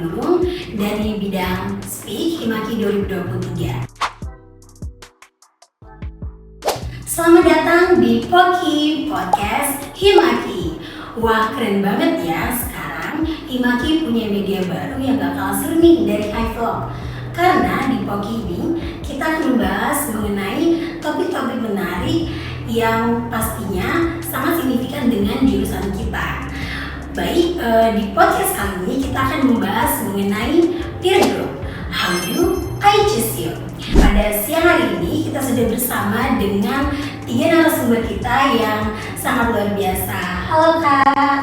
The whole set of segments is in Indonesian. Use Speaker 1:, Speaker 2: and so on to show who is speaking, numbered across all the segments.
Speaker 1: Simanggurung dari bidang Speak Himaki 2023. Selamat datang di Poki Podcast Himaki. Wah, keren banget ya, sekarang Himaki punya media baru yang gak kalah seru nih dari HiVlog. Karena di Poki ini kita akan membahas mengenai topik-topik menarik yang pastinya sangat signifikan dengan jurusan kita. Baik, di podcast kali ini kita akan membahas mengenai peer group. How do I choose you? Pada siang hari ini kita sudah bersama dengan 3 narasumber kita yang sangat luar biasa. Halo Kak.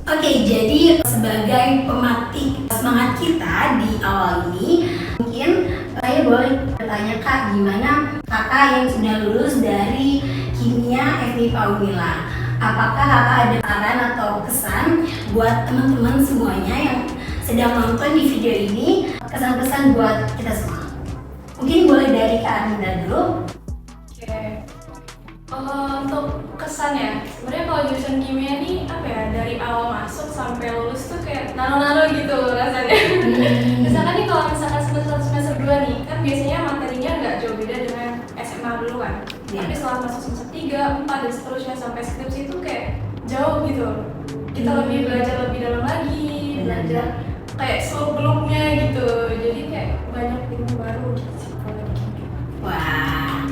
Speaker 1: Oke, jadi sebagai pemetik semangat kita di awal ini, mungkin saya boleh bertanya Kak, gimana Kakak yang sudah lulus dari Kimia FMIPA Unila? Apakah Kakak ada saran atau kesan buat teman-teman semuanya yang sedang nonton di video ini, kesan-kesan buat kita semua? Mungkin boleh dari Kak Arminda dulu.
Speaker 2: Oke. Untuk kesan ya, sebenarnya kalau jurusan kimia ini apa ya, dari awal masuk sampai lulus tuh kayak nano-nano gitu loh rasanya. Misalkan nih kalau misalkan semester 2 nih, kan biasanya materinya nggak jauh beda dengan SMA dulu kan. Tapi setelah masuk semester 3, 4 dan seterusnya sampai skripsi itu kayak jauh gitu. Kita lebih belajar lebih dalam lagi, belajar kayak sebelumnya gitu. Jadi kayak banyak ilmu baru gitu sih kalau di kimia.
Speaker 1: Wah,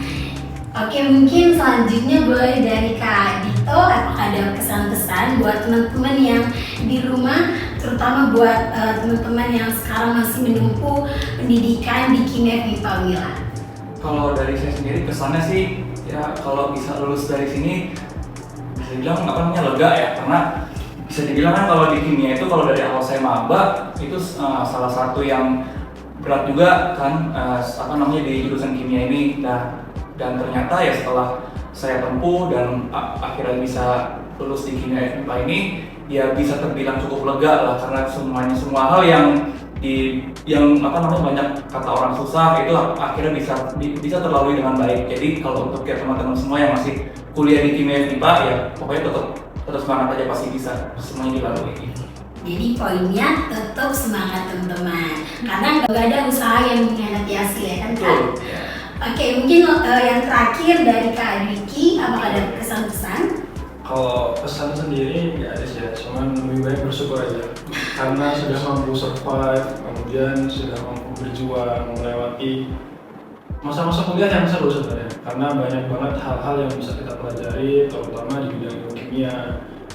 Speaker 1: oke, mungkin selanjutnya boleh dari Kak Dito. Apakah ada kesan-kesan buat teman-teman yang di rumah, terutama buat teman-teman yang sekarang masih menempuh pendidikan di Kimia FMIPA Unila?
Speaker 3: Kalau dari saya sendiri kesannya sih ya, kalau bisa lulus dari sini bisa dibilang lega ya, karena bisa dibilang kan kalau di kimia itu kalau dari awal saya maba itu salah satu yang berat juga kan, di jurusan kimia ini. Dan ternyata ya setelah saya tempuh dan akhirnya bisa lulus di Kimia FMIPA ini ya bisa terbilang cukup lega lah, karena semua hal yang banyak kata orang susah itu akhirnya bisa terlalui dengan baik. Jadi kalau untuk ya teman-teman semua yang masih kuliah di Kimia FMIPA ya pokoknya tetap semangat aja, pasti bisa semuanya dilalui.
Speaker 1: Jadi poinnya tetap semangat teman-teman, karena nggak ada usaha yang mengkhianati hasil ya kan Kak? Oke, mungkin yang terakhir dari Kak Dwiki, apakah ada kesan-kesan?
Speaker 4: Kalau pesan sendiri nggak ada sih ya, cuman lebih baik bersyukur aja karena sudah mampu survive, kemudian sudah mampu berjuang melewati masa-masa kuliah yang seru sebenarnya, karena banyak banget hal-hal yang bisa kita pelajari, terutama di bidang ilmu kimia.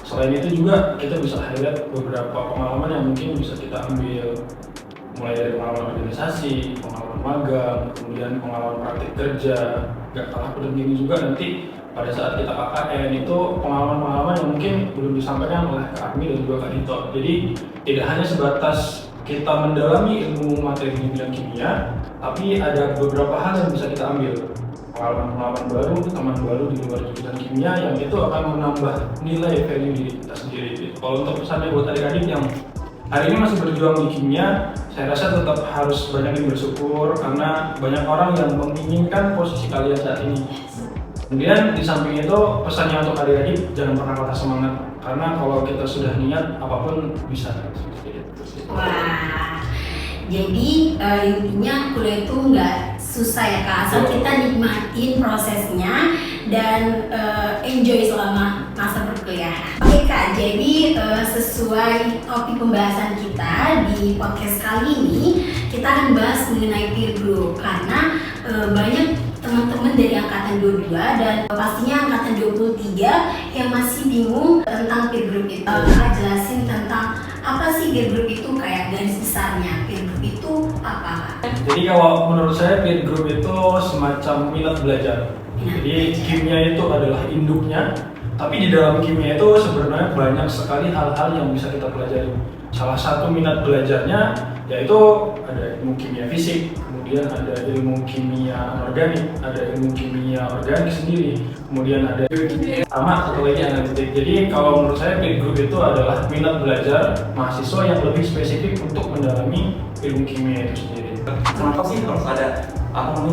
Speaker 4: Selain itu juga kita bisa highlight beberapa pengalaman yang mungkin bisa kita ambil, mulai dari pengalaman organisasi, pengalaman magang, kemudian pengalaman praktik kerja. Gak kalah penting juga nanti pada saat kita KKN itu pengalaman-pengalaman yang mungkin belum disampaikan oleh Kak Armi dan juga Kak Dito. Jadi tidak hanya sebatas kita mendalami ilmu materi di bidang kimia, tapi ada beberapa hal yang bisa kita ambil. Pengalaman-pengalaman baru, teman baru di luar jurusan kimia yang itu akan menambah nilai value diri kita sendiri. Kalau untuk pesannya buat adik-adik yang hari ini masih berjuang di kimia, saya rasa tetap harus banyakin bersyukur karena banyak orang yang menginginkan posisi kalian saat ini. Kemudian di samping itu pesannya untuk adik-adik, jangan pernah patah semangat, karena kalau kita sudah niat apapun bisa.
Speaker 1: Wah, jadi intinya kuliah itu nggak susah ya Kak, asal kita nikmatin prosesnya dan enjoy selama masa perkuliahan. Oke Kak, jadi sesuai topik pembahasan kita di podcast kali ini, kita akan bahas mengenai peer group, karena banyak teman-teman dari angkatan 22 dan pastinya angkatan 23 yang masih bingung tentang peer group itu. Kak jelasin tentang apa sih peer group itu, kayak garis besarnya peer group itu apa?
Speaker 4: Jadi kalau menurut saya peer group itu semacam minat belajar. Jadi kimia itu adalah induknya, tapi di dalam kimia itu sebenarnya banyak sekali hal-hal yang bisa kita pelajari. Salah satu minat belajarnya yaitu ada ilmu kimia fisik, kemudian ada ilmu kimia anorganik, ada ilmu kimia organik sendiri, kemudian ada sama satu lagi analitik. Jadi kalau menurut saya peer group itu adalah minat belajar mahasiswa yang lebih spesifik untuk mendalami ilmu kimia itu sendiri.
Speaker 3: Kenapa sih harus ada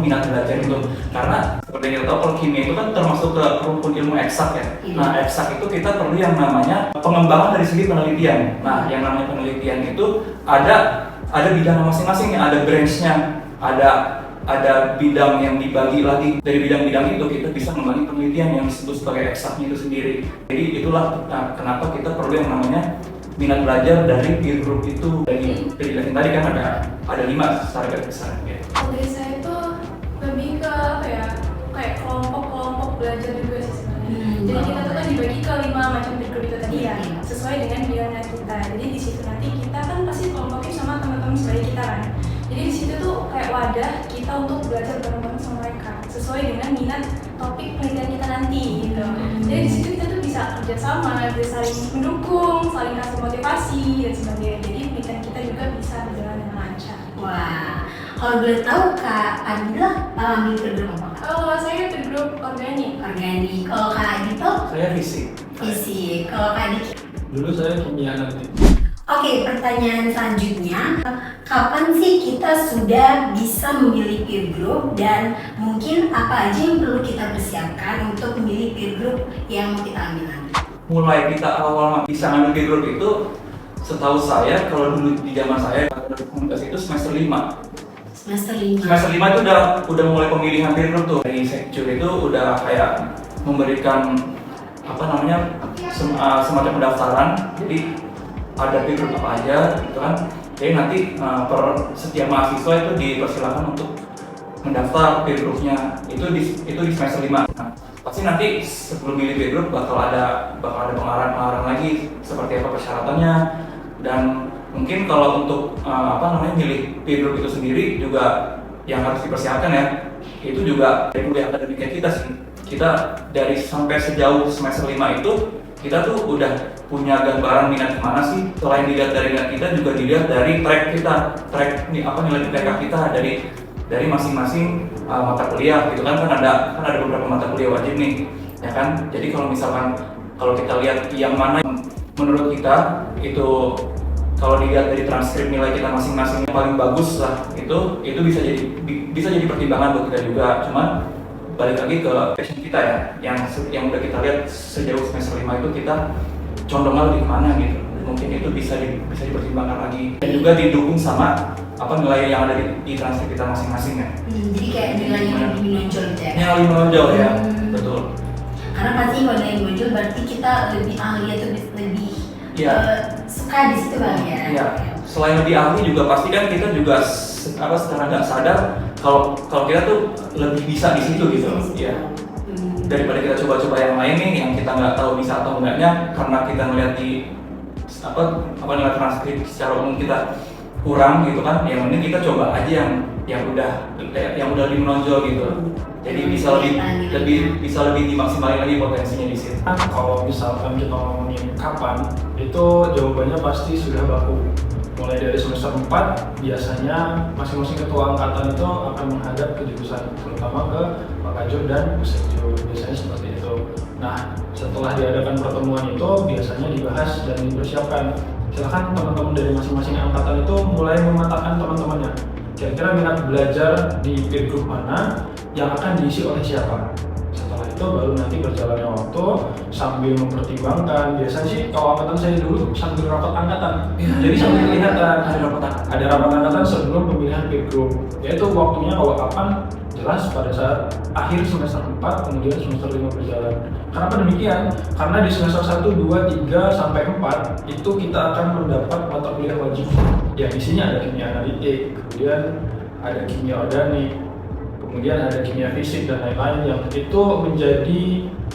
Speaker 3: minat belajar itu? Karena seperti yang kita tahu kalau kimia itu kan termasuk ke rumpun ilmu eksak ya.
Speaker 1: Iya.
Speaker 3: Nah eksak itu kita perlu yang namanya pengembangan dari segi penelitian. Nah yang namanya penelitian itu ada bidang masing-masing, ada branch-nya, ada bidang yang dibagi lagi. Dari bidang-bidang itu kita bisa membangun penelitian yang disebut sebagai eksaknya itu sendiri. Jadi itulah kenapa kita perlu yang namanya minat belajar dari peer group itu. Dari penjelasan tadi kan ada 5 secara garis besar ya.
Speaker 2: Kalau dari saya itu lebih ke apa ya, kayak kelompok belajar juga sih sebenarnya. Jadi kita tuh kan dibagi ke 5 macam peer group itu tadi ya, sesuai dengan bidangnya kita. Jadi di situ nanti kita kan pasti kelompokin sama teman-teman sebaya kita kan. Jadi di situ tuh kayak wadah kita untuk belajar bareng-bareng sama mereka sesuai dengan minat topik penelitian kita nanti gitu. Jadi di situ kita tuh bisa kerjasama, bisa saling mendukung, saling kasih motivasi dan sebagainya. Jadi penelitian kita juga bisa berjalan dengan lancar.
Speaker 1: Wah, kalau boleh tahu Kak Adila ambil peer group apa Kak?
Speaker 2: Kalau saya peer group organik.
Speaker 1: Organik. Kalau Kak Adito
Speaker 3: Saya fisik.
Speaker 1: fisik. Kalau Kak Adit.
Speaker 4: Dulu saya kimia nanti.
Speaker 1: Oke, pertanyaan selanjutnya, kapan sih kita sudah bisa memilih peer group dan mungkin apa aja yang perlu kita persiapkan untuk memilih peer group yang mau kita ambil nanti?
Speaker 3: Mulai kita awal bisa ngambil peer group itu, setahu saya kalau dulu di zaman saya komunitas itu semester 5.
Speaker 1: Semester 5.
Speaker 3: Semester 5 itu udah mulai pemilihan peer group tuh. Dari sekjur itu udah kayak memberikan apa namanya semacam pendaftaran. Jadi ada peer group apa aja gitu kan. Jadi nanti per setiap mahasiswa itu dipersilakan untuk mendaftar peer groupnya. Itu di semester 5. Nah, pasti nanti sebelum milih peer group bakal ada pengarahan lagi seperti apa persyaratannya, dan mungkin kalau untuk milih peer group itu sendiri juga yang harus dipersiapkan ya, itu juga dari kuliah akademiknya kita sih. Kita dari sampai sejauh semester 5 itu kita tuh udah punya gambaran minat kemana sih. Selain dilihat dari minat kita, juga dilihat dari track nilai IPK kita dari masing-masing mata kuliah gitu kan. Ada beberapa mata kuliah wajib nih ya kan. Jadi kalau misalkan kita lihat yang mana yang menurut kita itu, kalau dilihat dari transkrip nilai kita masing-masing yang paling bagus lah, itu bisa jadi pertimbangan buat kita juga. Cuman balik lagi ke passion kita ya, yang udah kita lihat sejauh semester 5 itu kita condongnya lebih kemana gitu. Mungkin itu bisa dipertimbangkan lagi, dan juga didukung sama nilai yang ada di transkrip kita masing-masing ya.
Speaker 1: Jadi kayak nilai yang lebih menonjol gitu ya?
Speaker 3: Yang lebih menonjol ya, betul.
Speaker 1: Karena pasti kalau nilai yang menonjol berarti kita lebih ahli atau lebih
Speaker 3: Iya.
Speaker 1: Suka di situ Bang ya?
Speaker 3: Iya. Selain lebih ahli juga pasti kan kita juga secara nggak sadar kalau kita tuh lebih bisa di situ gitu. Iya. Daripada kita coba-coba yang lain nih yang kita nggak tahu bisa atau enggaknya, karena kita melihat di nilai transkrip secara umum kita kurang gitu kan. Yang ini kita coba aja yang udah lebih menonjol gitu. Jadi bisa lebih dimaksimalin lagi potensinya di situ.
Speaker 4: Kalau misalkan kita ngomongin kapan, itu jawabannya pasti sudah baku. Mulai dari semester 4, biasanya masing-masing ketua angkatan itu akan menghadap ke jurusan, terutama ke Pak Kajur dan Bu Sekjur, biasanya seperti itu. Nah, setelah diadakan pertemuan itu, biasanya dibahas dan dipersiapkan. Silakan teman-teman dari masing-masing angkatan itu mulai mematahkan teman-temannya. Kira-kira minat belajar di peer group mana yang akan diisi oleh siapa. Setelah itu baru nanti berjalannya waktu sambil mempertimbangkan. Biasanya sih kalau angkatan saya dulu sambil rapat angkatan. Jadi sambil kelihatan ada rapat angkatan sebelum pemilihan peer group. Yaitu waktunya kalau kapan jelas pada saat akhir semester 4 kemudian semester 5 berjalan. Kenapa demikian? Karena di semester 1, 2, 3 sampai 4 itu kita akan mendapat mata kuliah wajib yang isinya ada kimia analitik, kemudian ada kimia organik, kemudian ada kimia fisik dan lain-lain, yang itu menjadi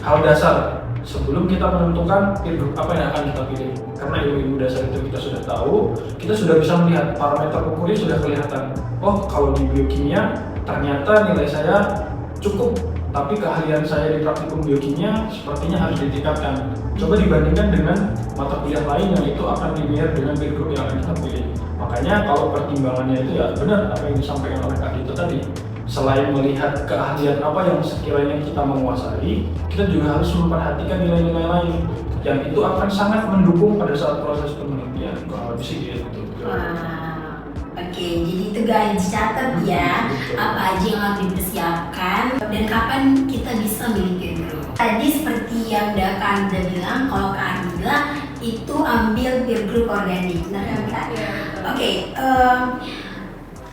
Speaker 4: hal dasar sebelum kita menentukan peer group apa yang akan kita pilih. Karena ilmu dasar itu kita sudah tahu, kita sudah bisa melihat parameter ukurnya sudah kelihatan. Oh, kalau di biokimia ternyata nilai saya cukup, tapi keahlian saya di praktikum biokimia sepertinya harus ditingkatkan. Coba dibandingkan dengan mata kuliah lain yang itu akan dilihat dengan peer group yang akan kita pilih. Makanya kalau pertimbangannya itu ya benar apa yang disampaikan oleh Kak Dito tadi. Selain melihat keahlian apa yang sekiranya kita menguasai, kita juga harus memperhatikan nilai-nilai lain yang itu akan sangat mendukung pada saat proses penelitian. Kalau sih gitu.
Speaker 1: Wah, Oke, jadi itu guys dicatat ya apa aja yang harus dipersiapkan dan kapan kita bisa milih peer group. Tadi seperti yang Kak Anda bilang, kalau Kak Anda itu ambil peer group organik, benar kan Kak?
Speaker 2: Iya, betul.
Speaker 1: Oke,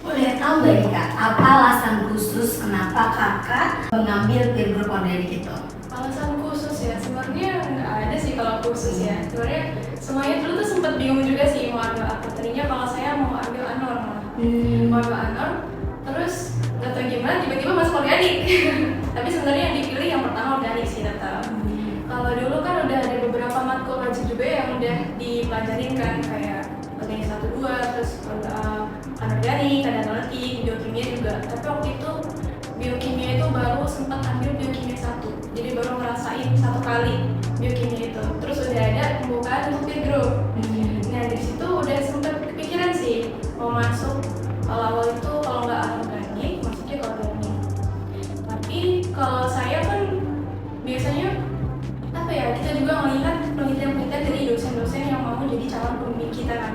Speaker 1: boleh tahu nggak nih Kak, apa alasan khusus kenapa Kakak mengambil peer group organik itu?
Speaker 2: Alasan khusus ya, sebenarnya nggak ada sih kalau khusus ya. Sebenarnya semuanya dulu tuh sempat bingung juga sih mau ambil apa. Tadinya kalau saya mau ambil Anor malah. Mau ambil Anor, terus nggak tahu gimana tiba-tiba masuk organik. Tapi sebenarnya yang dipilih yang pertama organik sih tetap. Kalau dulu kan udah ada beberapa matkul wajib juga yang udah dipelajarin kan, kayak organik 1-2, terus anorganik, ada analitik, biokimia juga. Tapi waktu itu biokimia itu baru sempat ambil biokimia 1, jadi baru ngerasain 1 kali biokimia itu. Terus udah ada pembukaan untuk peer group. Nah dari situ udah sempat kepikiran sih mau masuk. Awal itu kalau nggak anorganik, masuknya ke organik. Tapi kalau saya kan biasanya apa ya, kita juga melihat penelitian-penelitian dari dosen-dosen yang mau jadi calon pembimbing kita kan.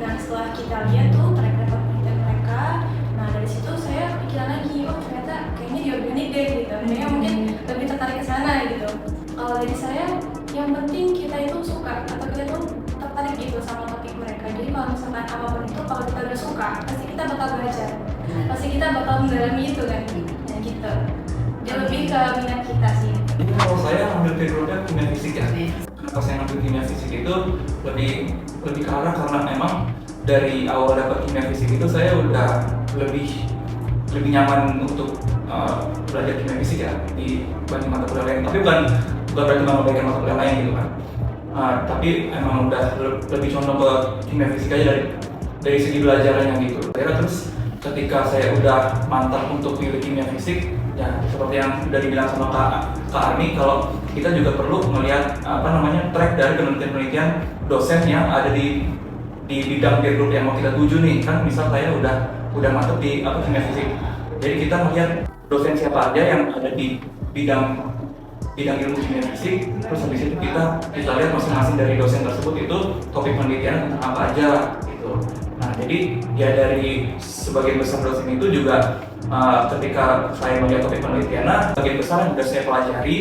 Speaker 2: Nah setelah kita lihat tuh track record penelitian mereka, nah dari situ saya kepikiran lagi, oh ternyata kayaknya di organik deh gitu. Kayaknya mungkin lebih tertarik ke sana gitu. Kalau dari saya, yang penting kita itu suka atau kita tuh tertarik gitu sama topik mereka. Jadi kalau misalkan apapun itu, kalau kita udah suka, pasti kita bakal belajar, pasti kita bakal mendalami itu kan. Nah gitu. Dia lebih ke minat kita sih.
Speaker 3: Jadi kalau saya ambil peer groupnya kimia fisik ya. Kenapa saya ngambil kimia fisik itu lebih ke arah karena memang dari awal dapat kimia fisik itu saya udah lebih nyaman untuk belajar kimia fisik ya dibanding mata kuliah lain. Tapi bukan berarti mengabaikan mata kuliah lain gitu kan. Tapi emang udah lebih condong ke kimia fisik aja dari segi belajarannya gitu. Terus ketika saya udah mantap untuk pilih kimia fisik, ya seperti yang sudah dibilang sama Kak Armi, kalau kita juga perlu melihat track dari penelitian-penelitian dosen yang ada di bidang peer group yang mau kita tuju nih. Kan misal saya udah mantap di kimia fisik, jadi kita melihat dosen siapa aja yang ada di bidang ilmu kimia fisik, terus habis itu kita lihat masing-masing dari dosen tersebut itu topik penelitian tentang apa aja gitu. Nah jadi ya dari sebagian besar dosen itu juga ketika saya melihat topik penelitian, sebagian besar yang sudah saya pelajari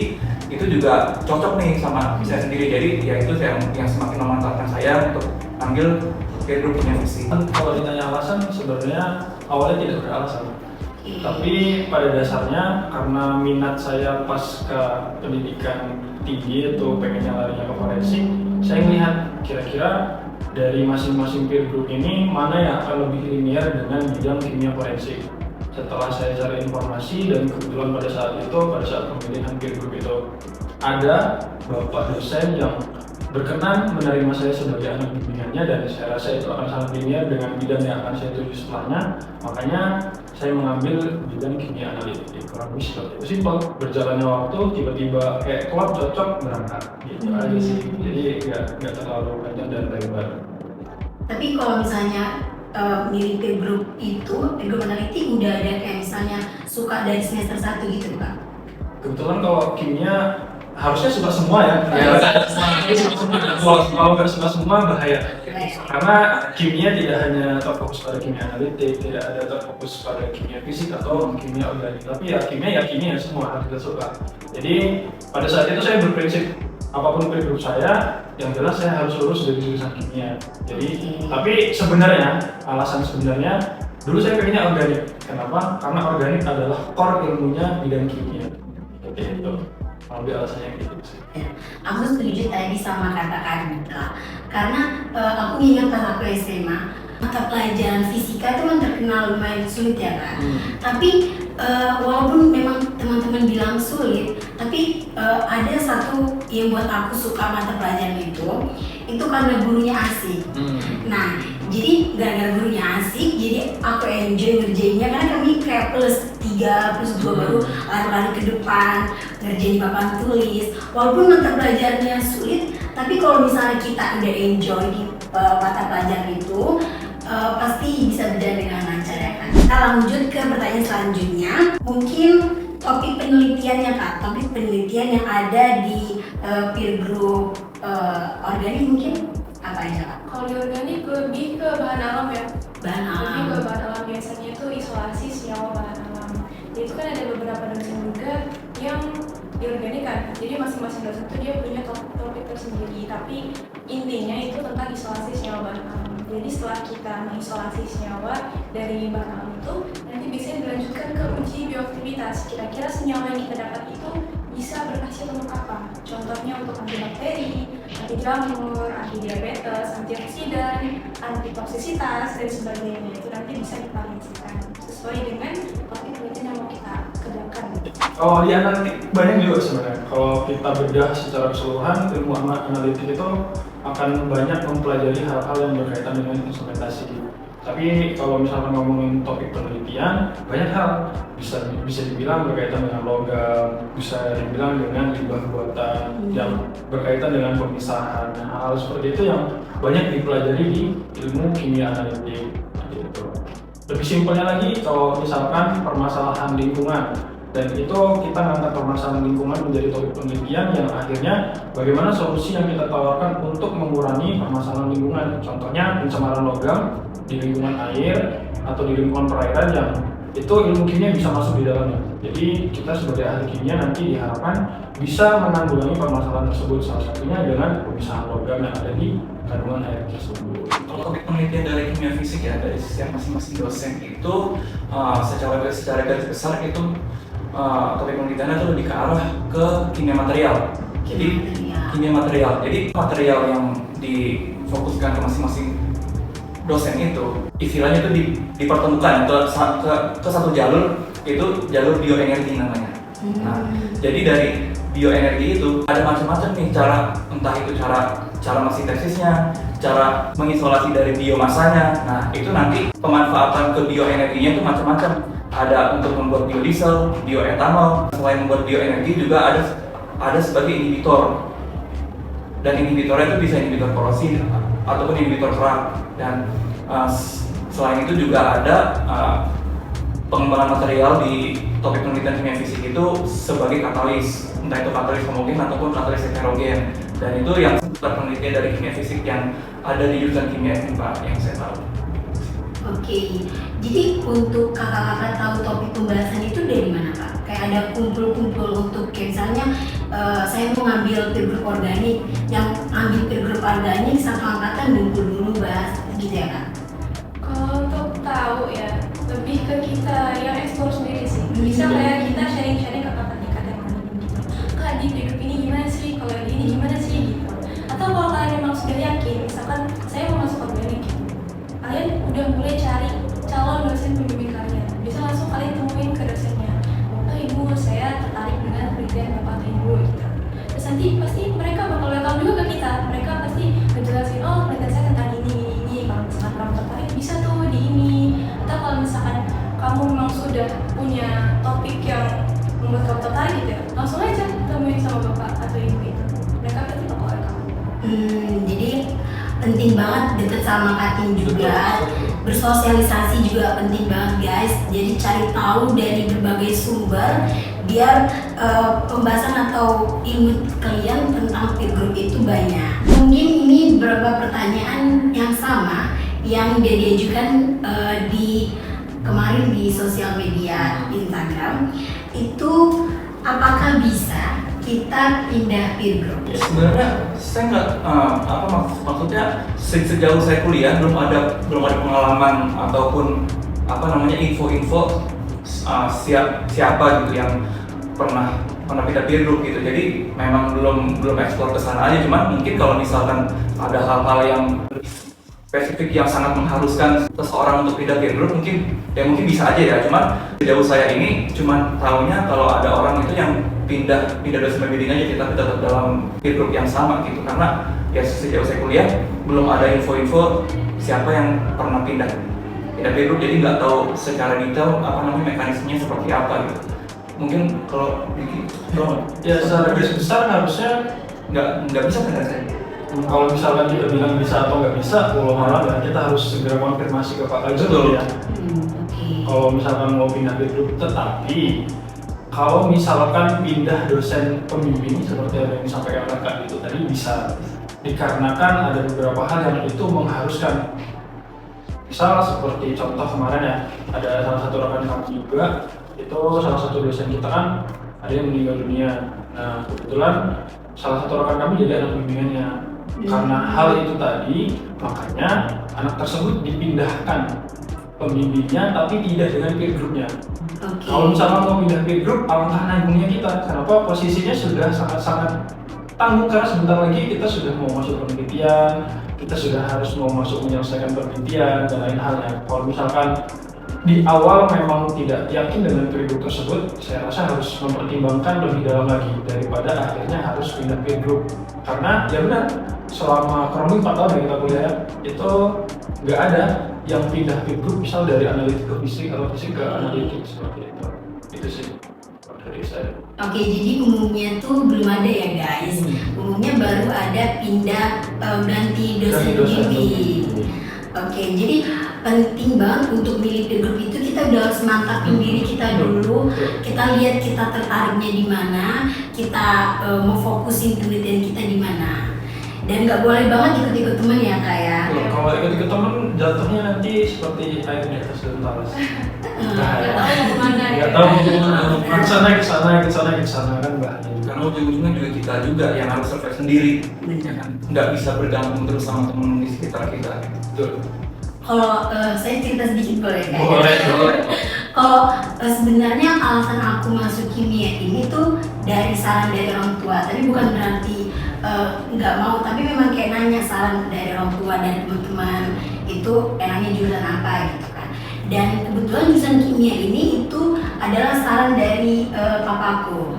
Speaker 3: itu juga cocok nih sama saya sendiri. Jadi ya itu yang semakin memanfaatkan saya untuk ambil peer group kimia fisik.
Speaker 4: Kalau ditanya alasan, sebenarnya awalnya tidak beralasan. Tapi pada dasarnya karena minat saya pas ke pendidikan tinggi atau pengennya larinya ke forensik, saya melihat kira-kira dari masing-masing peer group ini mana yang akan lebih linear dengan bidang kimia forensik. Setelah saya cari informasi dan kebetulan pada saat pemilihan peer group itu ada bapak dosen yang berkenan menerima saya sebagai anak bimbingannya, dan saya rasa itu akan sangat linear dengan bidang yang akan saya tuju setelahnya. Makanya saya mengambil bidang kimia analitik. Kurang lebih seperti itu, simpel. Berjalannya waktu tiba-tiba kayak klub cocok berangkat gitu aja sih. Jadi nggak terlalu panjang dan lebar.
Speaker 1: Tapi kalau misalnya milih peer group itu, peer group analitik udah ada kayak misalnya suka dari semester 1 gitu Kak?
Speaker 4: Kebetulan kalau kimia harusnya suka semua ya. Kalau nggak suka semua bahaya. Karena kimia tidak hanya terfokus pada kimia analitik, tidak ada terfokus pada kimia fisik atau kimia organik. Tapi ya kimia semua harus kita suka. Jadi pada saat itu saya berprinsip apapun peer group saya, yang jelas saya harus lulus dari jurusan kimia. Jadi tapi sebenarnya alasan sebenarnya dulu saya pengennya organik. Kenapa? Karena organik adalah core ilmunya bidang kimia. Gitu. Ambil alasannya gitu sih.
Speaker 1: Ya, aku setuju tadi sama kata Kak, karena aku ingat pas aku SMA, mata pelajaran fisika itu kan terkenal lumayan sulit ya kan. Tapi walaupun memang teman-teman bilang sulit, tapi ada satu yang buat aku suka mata pelajaran itu karena gurunya asik. Nah, jadi gara-gara gurunya asik, jadi aku enjoy ngerjainnya karena kami kayak +3+2 baru lari-lari ke depan ngerjain di papan tulis. Walaupun mata pelajarannya sulit, tapi kalau misalnya kita udah enjoy di mata pelajaran itu, pasti bisa berjalan dengan lancar ya kan. Kita lanjut ke pertanyaan selanjutnya. Mungkin topik penelitiannya Kak, topik penelitian yang ada di peer group organik mungkin apa aja Kak?
Speaker 2: Kalau di organik lebih ke bahan alam ya.
Speaker 1: Bahan alam.
Speaker 2: Lebih dosen tuh dia punya topik tersendiri, tapi intinya itu tentang isolasi senyawa bahan alam. Jadi setelah kita mengisolasi senyawa dari bahan alam itu, nanti biasanya dilanjutkan ke uji bioaktivitas. Kira-kira senyawa yang kita dapat itu bisa berkhasiat untuk apa? Contohnya untuk antibakteri, anti jamur, anti diabetes, antioksidan, antitoksisitas dan sebagainya. Itu nanti bisa divariasikan sesuai dengan topik penelitian yang mau kita kerjakan.
Speaker 4: Kalau di analitik banyak juga sebenarnya. Kalau kita bedah secara keseluruhan, ilmu analitik itu akan banyak mempelajari hal-hal yang berkaitan dengan instrumentasi. Tapi kalau misalnya ngomongin topik penelitian, banyak hal bisa dibilang berkaitan dengan logam, bisa dibilang dengan limbah buatan yang berkaitan dengan pemisahan. Hal seperti itu yang banyak dipelajari di ilmu kimia analitik. Gitu. Lebih simpelnya lagi, kalau misalkan permasalahan lingkungan, dan itu kita ngangkat permasalahan lingkungan menjadi topik penelitian yang akhirnya bagaimana solusi yang kita tawarkan untuk mengurangi permasalahan lingkungan. Contohnya pencemaran logam di lingkungan air atau di lingkungan perairan yang itu ilmu kimia bisa masuk di dalamnya. Jadi kita sebagai ahli kimia nanti diharapkan bisa menanggulangi permasalahan tersebut, salah satunya dengan pemisahan logam yang ada di kandungan air tersebut.
Speaker 3: Kalau topik penelitian dari kimia fisik ya dari sisi masing-masing dosen itu secara garis besar itu topik penelitiannya itu lebih ke arah ke kimia material. Jadi kimia material. Jadi material yang difokuskan ke masing-masing dosen itu istilahnya itu dipertemukan ke satu jalur, itu jalur bioenergi namanya. Nah, jadi dari bioenergi itu ada macam-macam nih cara, entah itu cara mesintesisnya, cara mengisolasi dari biomasanya. Nah, itu nanti pemanfaatan ke bioenerginya itu macam-macam. Ada untuk membuat biodiesel, bioetanol. Selain membuat bioenergi juga ada sebagai inhibitor. Dan inhibitornya itu bisa inhibitor korosi ataupun inhibitor serat. Dan selain itu juga ada pengembangan material di topik penelitian kimia fisik itu sebagai katalis, entah itu katalis homogen ataupun katalis heterogen. Dan itu yang penelitian dari kimia fisik yang ada di jurusan kimia FMIPA yang saya tahu.
Speaker 1: Oke, jadi untuk kakak-kakak tahu topik pembahasan itu dari mana Kak? Kayak ada kumpul-kumpul untuk kayak misalnya saya mau ngambil peer group organik, yang ambil peer group organik satu angkatan ngumpul dulu bahas gitu ya Kak?
Speaker 2: Kalau untuk tahu ya, lebih ke kita yang eksplor sendiri sih. Bisa kayak kita sharing-sharing ke kakak tingkat yang lain gitu. Kak, di grup ini gimana sih? Kalau di ini gimana sih? Gitu. Atau kalau kalian memang sudah yakin, misalkan saya mau masuk organik gitu, kalian udah mulai cari calon dosen pembimbing kalian. Bisa langsung kalian temuin ke dosennya. Bapak, Ibu, saya tertarik dengan penelitian Bapak atau Ibu gitu. Terus nanti pasti mereka bakal welcome juga ke kita. Mereka pasti ngejelasin, oh penelitian saya tentang ini. Kalau misalkan kamu tertarik bisa tuh di ini. Atau kalau misalkan kamu memang sudah punya topik yang membuat kamu tertarik gitu ya, langsung aja temuin sama Bapak atau Ibu itu. Mereka pasti bakal welcome.
Speaker 1: Jadi penting banget deket sama kating juga, bersosialisasi juga penting banget guys. Jadi cari tahu dari berbagai sumber biar pembahasan atau ilmu kalian tentang peer group itu banyak. Mungkin ini beberapa pertanyaan yang sama yang dia diajukan kemarin di sosial media Instagram. Itu apakah bisa kita pindah peer group?
Speaker 3: Ya, sebenarnya saya nggak maksudnya sejauh saya kuliah belum ada pengalaman ataupun info-info siapa gitu yang pernah pindah peer group gitu. Jadi memang belum eksplor ke sana aja. Cuman mungkin kalau misalkan ada hal-hal yang spesifik yang sangat mengharuskan seseorang untuk pindah peer group mungkin bisa aja ya. Cuman sejauh saya ini cuman tahunya kalau ada orang itu yang pindah dosen pembimbing aja, kita tetap dalam peer group yang sama gitu. Karena ya sejauh saya kuliah belum ada info-info siapa yang pernah pindah peer group, jadi nggak tahu secara detail mekanismenya seperti apa gitu. Mungkin kalau
Speaker 4: ya secara garis besar harusnya
Speaker 3: nggak bisa kan saya.
Speaker 4: Kalau misalkan kita bilang bisa atau nggak bisa, kalau malah ya kita harus segera konfirmasi ke Pak Kajus ya. Kalau misalkan mau pindah peer group, tetapi kalau misalkan pindah dosen pembimbing seperti yang disampaikan oleh Kak itu tadi bisa, dikarenakan ada beberapa hal yang itu mengharuskan. Misal seperti contoh kemarin ya, ada salah satu rekan kami juga, itu salah satu dosen kita kan ada yang meninggal dunia. Nah kebetulan salah satu rekan kami jadi anak bimbingannya. Karena hal itu tadi, makanya anak tersebut dipindahkan pembimbingnya tapi tidak dengan peer group-nya.
Speaker 1: Oke.
Speaker 4: Kalau misalnya mau pindah peer group, alangkah nanggungnya kita. Kenapa? Posisinya sudah sangat-sangat tanggung karena sebentar lagi kita sudah mau masuk penelitian, kita sudah harus mau masuk menyelesaikan penelitian dan lain halnya. Kalau misalkan di awal memang tidak yakin dengan peer group tersebut, saya rasa harus mempertimbangkan lebih dalam lagi daripada akhirnya harus pindah peer group. Karena ya benar, selama kurang lebih 4 tahun yang kita kuliah itu nggak ada yang pindah peer group misal dari analitik ke fisik atau fisik ke analitik seperti itu. Itu sih kalau dari saya.
Speaker 1: Oke, jadi umumnya tuh belum ada ya guys. Umumnya baru ada pindah ganti dosen bimbing. Oke, jadi penting banget untuk milih peer group itu kita udah harus mantapin diri kita dulu. Kita lihat kita tertariknya di mana, kita mau fokusin penelitian kita di mana. Dan nggak boleh banget ikut-ikut temen ya kak ya.
Speaker 4: Kalau ikut temen jatuhnya nanti seperti air di atas daun talas.
Speaker 2: Nggak tahu mau kemana ya.
Speaker 4: Nggak tahu kesana kan bahaya.
Speaker 3: Karena ujung-ujungnya juga kita juga yang harus survive sendiri, ya kan? Nggak bisa bergantung terus sama teman di sekitar kita.
Speaker 4: Betul.
Speaker 1: Kalau saya cerita sedikit boleh kak?
Speaker 4: Boleh.
Speaker 1: Kalau sebenarnya alasan aku masuk kimia ini tuh dari saran dari orang tua, tapi bukan berarti nggak mau, tapi memang kayak nanya saran dari orang tua dan teman-teman itu enaknya jurusan apa gitu kan. Dan kebetulan jurusan kimia ini itu adalah saran dari papaku,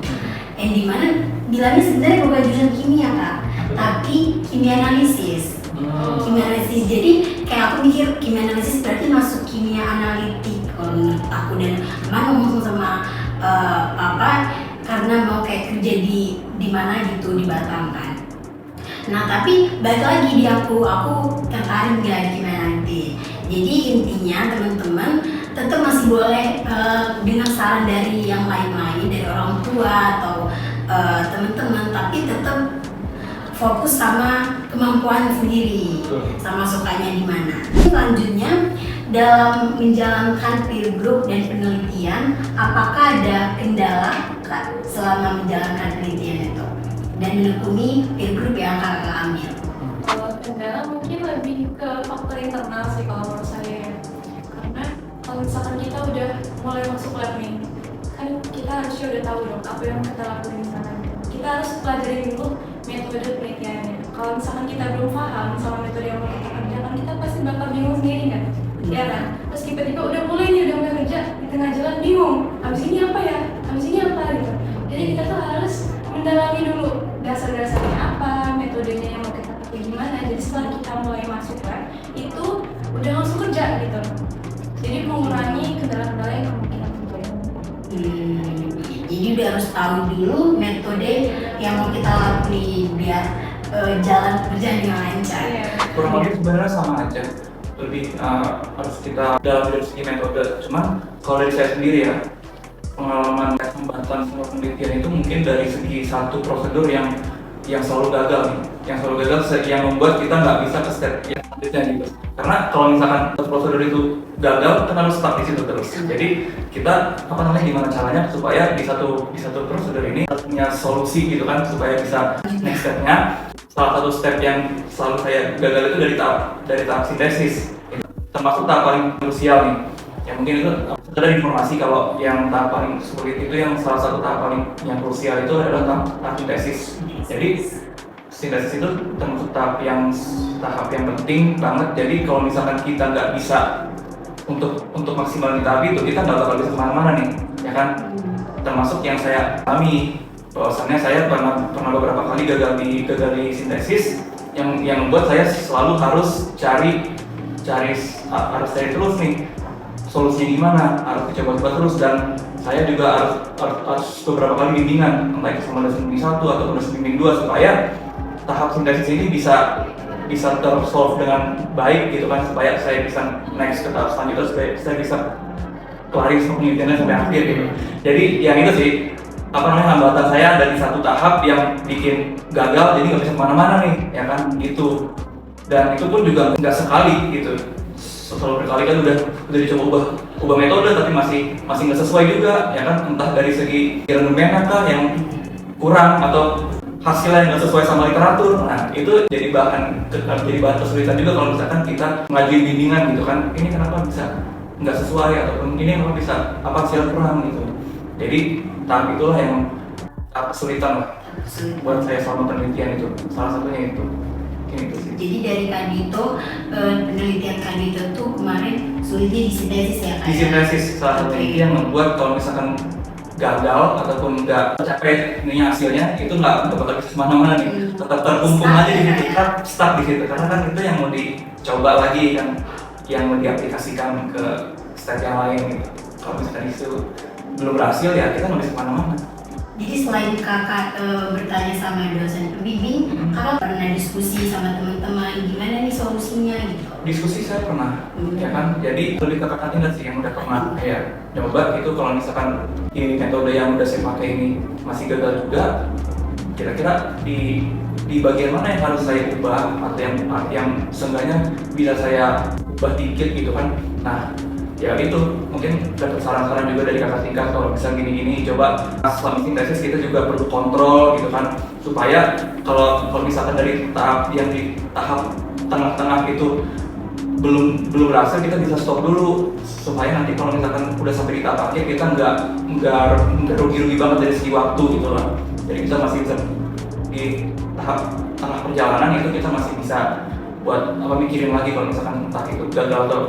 Speaker 1: yang dimana bilangnya sebenarnya bukan jurusan kimia kak, tapi kimia analisis. Kimia analisis, jadi kayak aku mikir kimia analisis berarti masuk kimia analitik kalau menurut aku. Dan emang ngomong sama papa karena mau kayak kerja di mana gitu, di Batam kan. Nah tapi balik lagi di aku tertarik gak di kimia analitik. Jadi intinya teman-teman tetap masih boleh dengar saran dari yang lain-lain, dari orang tua atau teman-teman, tapi tetap fokus sama kemampuan sendiri, sama sukanya di mana. Selanjutnya, dalam menjalankan peer group dan penelitian, apakah ada kendala Kak selama menjalankan penelitian itu dan menekuni peer group yang kakak ambil?
Speaker 2: Kalau kendala mungkin lebih ke faktor internal sih kalau menurut saya ya. Karena kalau misalkan kita udah mulai masuk lab nih, kan kita harusnya udah tahu dong apa yang kita lakuin di sana. Kita harus pelajari dulu metode penelitiannya. Kalau misalkan kita belum paham sama metode yang mau kita kerjakan, kita pasti bakal bingung sendiri kan? Ya kan? Terus tiba-tiba udah mulai nih, udah mulai kerja, di tengah jalan bingung, abis ini apa ya? Abis ini apa gitu. Jadi kita tuh harus mendalami dulu dasar-dasarnya apa, metodenya yang mau kita pakai gimana. Jadi setelah kita mulai masuk lab, itu udah langsung kerja gitu. Jadi mengurangi kendala-kendala yang kemungkinan terjadi.
Speaker 1: Jadi udah harus tahu dulu metode yang mau kita lakuin biar jalan berjalan dengan lancar.
Speaker 3: Kurang lebih sebenarnya sama aja, lebih harus kita dalam dari segi metode. Cuman kalau dari saya sendiri ya, pengalaman pembantuan semua penelitian itu mungkin dari segi satu prosedur yang selalu gagal nih, yang membuat kita nggak bisa ke step yang selanjutnya gitu. Karena kalau misalkan prosedur itu gagal, kita harus stuck di situ terus. Jadi kita gimana caranya supaya di satu prosedur ini punya solusi gitu kan, supaya bisa next stepnya. Salah satu step yang selalu saya gagal itu dari tahap sintesis, termasuk tahap paling krusial nih. Ya mungkin itu ada informasi kalau yang tahap paling sulit itu, yang salah satu tahap paling yang krusial itu adalah tahap sintesis. Jadi sintesis itu termasuk tahap yang penting banget. Jadi kalau misalkan kita nggak bisa untuk maksimal di tahap itu, kita nggak bakal bisa kemana-mana nih, ya kan? Termasuk yang saya alami, bahwasannya saya pernah beberapa kali gagal di sintesis, yang membuat saya selalu harus cari terus nih solusinya gimana, harus dicoba terus. Dan saya juga harus beberapa kali bimbingan, entah itu sama dosen bimbing 1 atau dosen bimbing 2, supaya tahap sintesis ini bisa tersolve dengan baik gitu kan, supaya saya bisa next ke tahap selanjutnya, supaya saya bisa kelarin semua penelitiannya sampai akhir gitu. Jadi yang itu sih hambatan saya dari satu tahap yang bikin gagal, jadi nggak bisa kemana-mana nih, ya kan gitu. Dan itu pun juga nggak sekali gitu, selalu berkali kan udah dicoba ubah metode, tapi masih nggak sesuai juga, ya kan, entah dari segi rendemennya kah yang kurang, atau hasilnya nggak sesuai sama literatur, nah itu jadi bahan kesulitan juga kalau misalkan kita ngajuin bimbingan gitu kan, ini kenapa bisa nggak sesuai ataupun ini kenapa bisa apa hasil kurang gitu. Jadi tahap itulah yang kesulitan lah buat saya selama penelitian itu, salah satunya itu. Gitu sih.
Speaker 1: Jadi dari Kadito, penelitian Kadito tuh kemarin sulitnya di sintesis ya Kak?
Speaker 3: Di sintesis salah satu yang membuat kalau misalkan gagal ataupun nggak capek ini hasilnya itu nggak bakal bisa kemana-mana nih, tetap terkumpul aja di situ, tetap stuck di situ karena kan itu yang mau dicoba lagi kan, yang mau diaplikasikan ke step yang lain gitu. Kalau misalkan itu belum berhasil ya kita nggak bisa kemana-mana.
Speaker 1: Jadi selain kakak bertanya sama dosen pembimbing, kakak pernah diskusi sama teman-teman gimana nih solusinya gitu?
Speaker 3: Diskusi saya pernah, ya kan. Jadi lebih ke kakak tingkat sih yang udah pernah ya nyoba itu. Kalau misalkan ini metode yang udah saya pakai ini masih gagal juga, kira-kira di bagian mana yang harus saya ubah atau yang seenggaknya bisa saya ubah dikit gitu kan. Nah ya itu mungkin dapat saran-saran juga dari kakak tingkat kalau bisa gini-gini coba. Selama sintesis kita juga perlu kontrol gitu kan, supaya kalau misalkan dari tahap yang di tahap tengah-tengah itu belum berhasil, kita bisa stop dulu supaya nanti kalau misalkan udah sampai di tahap akhir kita nggak rugi banget dari segi waktu gitu lah. Jadi kita masih bisa di tahap tengah perjalanan itu kita masih bisa buat mikirin lagi kalau misalkan entah itu gagal atau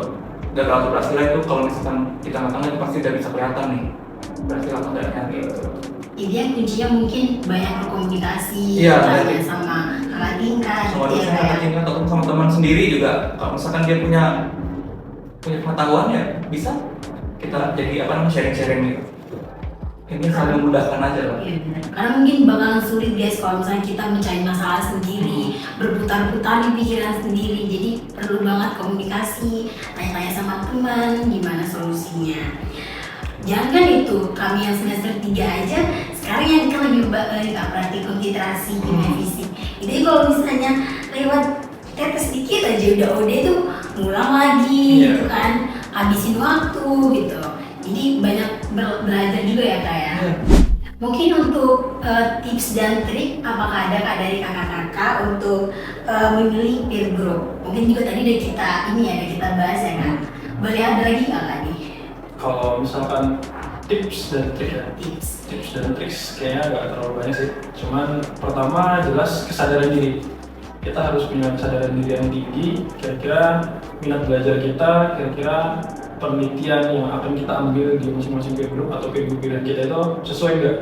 Speaker 3: berhasil itu. Kalau misalkan di tengah-tengah itu pasti udah bisa kelihatan nih berhasil atau enggaknya gitu.
Speaker 1: Jadi yang kuncinya mungkin banyak berkomunikasi, tanya sama kakak tingkat,
Speaker 3: sama dosen kakak tingkat ataupun sama teman sendiri juga. Kalau misalkan dia punya pengetahuan ya bisa kita jadi sharing-sharing gitu. Ini saling memudahkan aja lah.
Speaker 1: Iya benar. Karena mungkin bakalan sulit guys kalau misalnya kita mencari masalah sendiri, berputar-putar di pikiran sendiri. Jadi perlu banget komunikasi, tanya-tanya sama teman gimana solusinya. Jangan kan itu, kami yang semester 3 aja, sekarang yang kan lagi praktikum literasi, kimia fisik. Jadi kalau misalnya lewat tetes dikit aja udah OD tuh ngulang lagi gitu kan, habisin waktu gitu. Jadi banyak belajar juga ya Kak ya. Mungkin untuk tips dan trik, apakah ada Kak dari kakak-kakak untuk memilih peer group? Mungkin juga tadi udah kita bahas ya Kak. Boleh ada lagi nggak Kak nih?
Speaker 4: Kalau misalkan tips dan trik ya, tips dan trik kayaknya nggak terlalu banyak sih. Cuman pertama jelas kesadaran diri. Kita harus punya kesadaran diri yang tinggi. Kira-kira minat belajar kita, kira-kira penelitian yang akan kita ambil di masing-masing peer group atau peer group pilihan kita itu sesuai nggak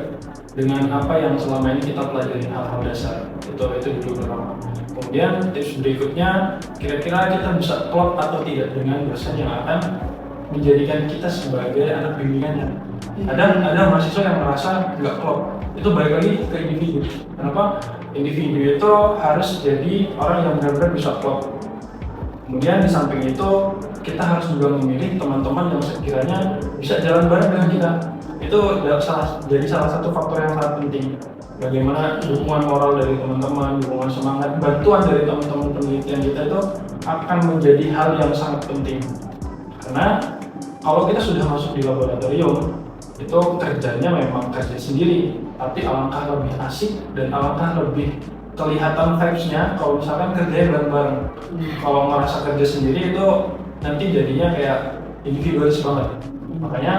Speaker 4: dengan apa yang selama ini kita pelajari, hal-hal dasar. Itu dulu pertama. Kemudian tips berikutnya, kira-kira kita bisa klop atau tidak dengan dosen yang akan menjadikan kita sebagai anak bimbingannya. Ada mahasiswa yang merasa nggak klop. Itu balik lagi ke individu. Kenapa? Individu itu harus jadi orang yang benar-benar bisa klop. Kemudian di samping itu kita harus juga memilih teman-teman yang sekiranya bisa jalan bareng dengan kita. Itu jadi salah satu faktor yang sangat penting. Bagaimana dukungan moral dari teman-teman, dukungan semangat, bantuan dari teman-teman penelitian kita itu akan menjadi hal yang sangat penting. Karena kalau kita sudah masuk di laboratorium, itu kerjanya memang kerja sendiri, tapi alangkah lebih asik dan alangkah lebih kelihatan vibes-nya kalau misalkan kerjanya bareng-bareng. Kalau merasa kerja sendiri itu nanti jadinya kayak individualis banget. Makanya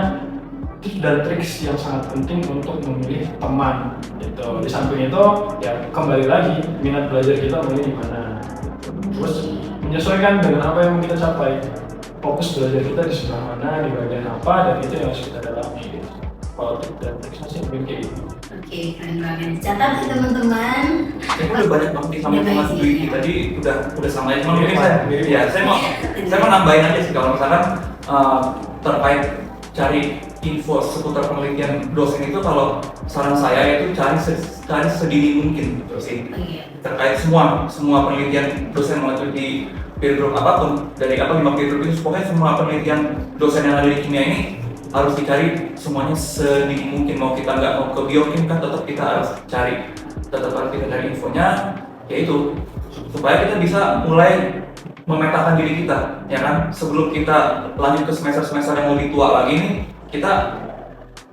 Speaker 4: tips dan triks yang sangat penting untuk memilih teman gitu. Di samping itu ya kembali lagi minat belajar kita mulai di mana. Terus menyesuaikan dengan apa yang mau kita capai. Fokus belajar kita di sebelah mana, di bagian apa, dan itu yang harus kita dalami gitu. Kalau tips dan triksnya sih mungkin kayak gitu.
Speaker 1: Oke, keren banget. Catat sih teman-teman.
Speaker 3: Udah banyak banget nih sama Dwi tadi udah sama ya. Mungkin saya mau nambahin aja sih kalau misalkan terkait cari info seputar penelitian dosen itu, kalau saran saya itu cari sedini mungkin gitu sih. Terkait semua penelitian dosen mau itu di peer group apapun, dari 5 peer group itu, pokoknya semua penelitian dosen yang ada di kimia ini harus dicari semuanya sedini mungkin. Mau kita nggak mau ke biokim kan tetap kita harus cari infonya, yaitu supaya kita bisa mulai memetakan diri kita, ya kan, sebelum kita lanjut ke semester yang lebih tua lagi nih, kita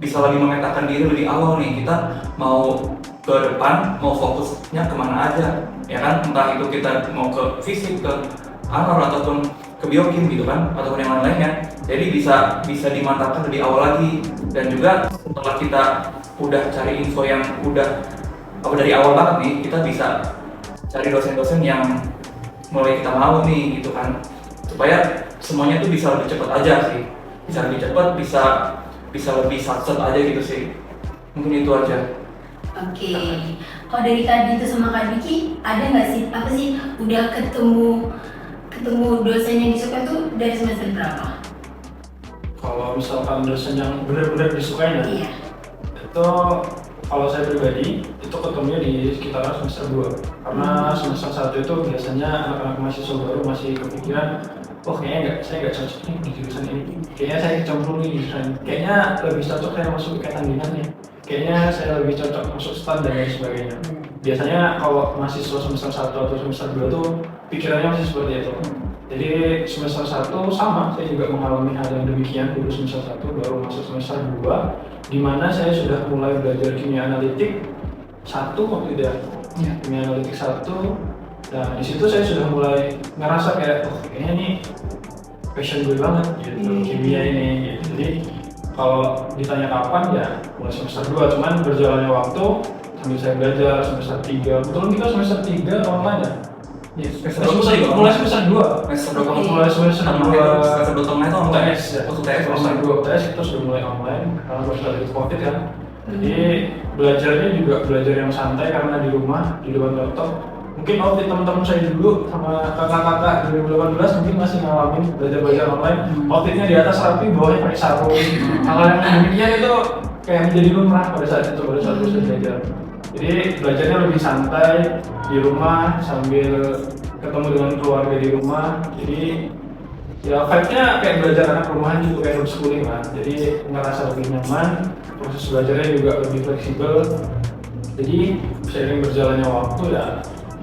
Speaker 3: bisa lebih memetakan diri lebih awal nih, kita mau ke depan mau fokusnya kemana aja, ya kan? Entah itu kita mau ke fisik, ke honor ataupun ke biokim gitu kan, ataupun yang lain-lainnya. Jadi bisa dimantapkan dari awal lagi. Dan juga setelah kita udah cari info yang udah dari awal banget nih, kita bisa cari dosen-dosen yang mulai kita mau nih gitu kan, supaya semuanya tuh bisa lebih cepat aja sih, bisa lebih cepat, bisa lebih satset aja gitu sih. Mungkin itu aja.
Speaker 1: Oke, kalau dari Kak Dito sama Kak Diki, ada nggak sih udah ketemu dosen yang disukai tuh dari semester berapa?
Speaker 4: Kalau misalkan dosen yang benar-benar disukai ya,
Speaker 1: Iya.
Speaker 4: itu kalau saya pribadi itu ketemunya di sekitar semester 2. Karena semester 1 itu biasanya anak-anak mahasiswa baru masih kepikiran, oh kayaknya saya nggak cocok nih di jurusan ini, kayaknya saya kecemplung nih di jurusan ini, kayaknya lebih cocok saya masuk ikatan dinasnya, kayaknya saya lebih cocok masuk STAN dan lain sebagainya. Biasanya kalau mahasiswa semester 1 atau semester 2 tuh pikirannya masih seperti itu. Jadi semester 1 sama, saya juga mengalami hal yang demikian dulu semester 1, baru masuk semester 2 di mana saya sudah mulai belajar kimia analitik 1 waktu itu ya. Kimia analitik 1. Nah, di situ saya sudah mulai ngerasa kayak, oh kayaknya ini passion gue banget gitu, kimia ini gitu. Jadi kalau ditanya kapan ya mulai semester 2, cuman berjalannya waktu sambil saya belajar semester 3. Betul kita semester 3 online ya?
Speaker 3: Iya,
Speaker 4: Mulai semester 2. Mulai semester 2.
Speaker 3: Semester 2 tengah itu
Speaker 4: UTS ya.
Speaker 3: semester
Speaker 4: 2 UTS itu sudah mulai online karena baru dari COVID kan. Jadi belajarnya juga belajar yang santai karena di rumah, di depan laptop. Mungkin outfit teman-teman saya dulu sama kakak-kakak 2018 mungkin masih ngalamin belajar online. Outfitnya di atas rapi, bawahnya pakai sarung. Hal yang demikian itu kayak menjadi lumrah pada saat saya belajar. Jadi belajarnya lebih santai di rumah sambil ketemu dengan keluarga di rumah. Jadi ya vibe-nya kayak belajar anak rumahan gitu, kayak homeschooling lah. Jadi ngerasa lebih nyaman, proses belajarnya juga lebih fleksibel. Jadi seiring berjalannya waktu ya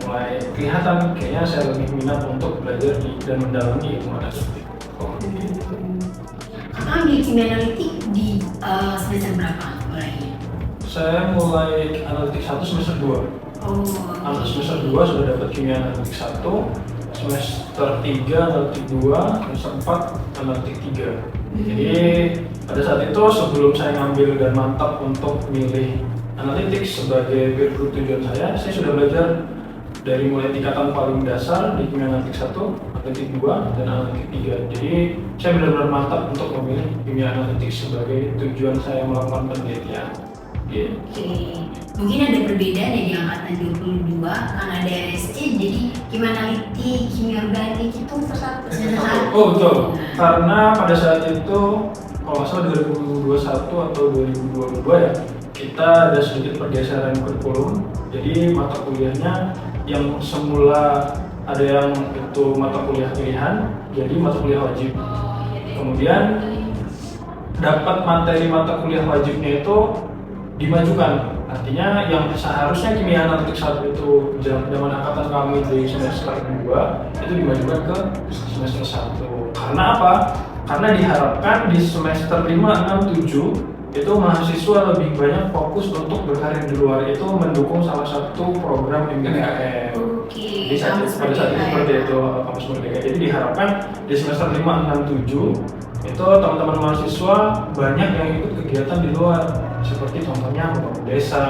Speaker 4: mulai kelihatan kayaknya saya lebih minat untuk belajar dan mendalami ilmu analitik.
Speaker 1: Kakak ambil kimia analitik di semester berapa mulainya?
Speaker 4: Saya mulai analitik 1 semester 2. Semester 2 sudah dapat kimia analitik 1, semester 3 analitik 2, semester 4 analitik 3. Jadi pada saat itu sebelum saya ngambil dan mantap untuk milih analitik sebagai peer group tujuan saya sudah belajar dari mulai tingkatan paling dasar di kimia analitik 1, analitik 2, dan analitik 3. Jadi saya benar-benar mantap untuk memilih kimia analitik sebagai tujuan saya melakukan penelitian.
Speaker 1: Oke, mungkin ada perbedaan ya di angkatan 22 karena ada RSC, jadi kimia analitik, kimia organik itu semester 1.
Speaker 4: Oh betul, karena pada saat itu kalau nggak salah 2021 atau 2022 ya, kita ada sedikit pergeseran kurikulum. Jadi mata kuliahnya yang semula ada yang itu mata kuliah pilihan, jadi mata kuliah wajib. Kemudian dapat materi mata kuliah wajibnya itu dimajukan, artinya yang seharusnya kimia analitik 1 itu zaman angkatan kami di semester 2 itu dimajukan ke semester 1. Karena apa? Karena diharapkan di semester 5, 6, 7 itu mahasiswa lebih banyak fokus untuk berkarir di luar, itu mendukung salah satu program MBKM. Jadi pada saat itu seperti itu, kampus merdeka. Jadi diharapkan di semester 5, 6, 7 itu teman-teman mahasiswa banyak yang ikut kegiatan di luar, seperti contohnya membangun desa,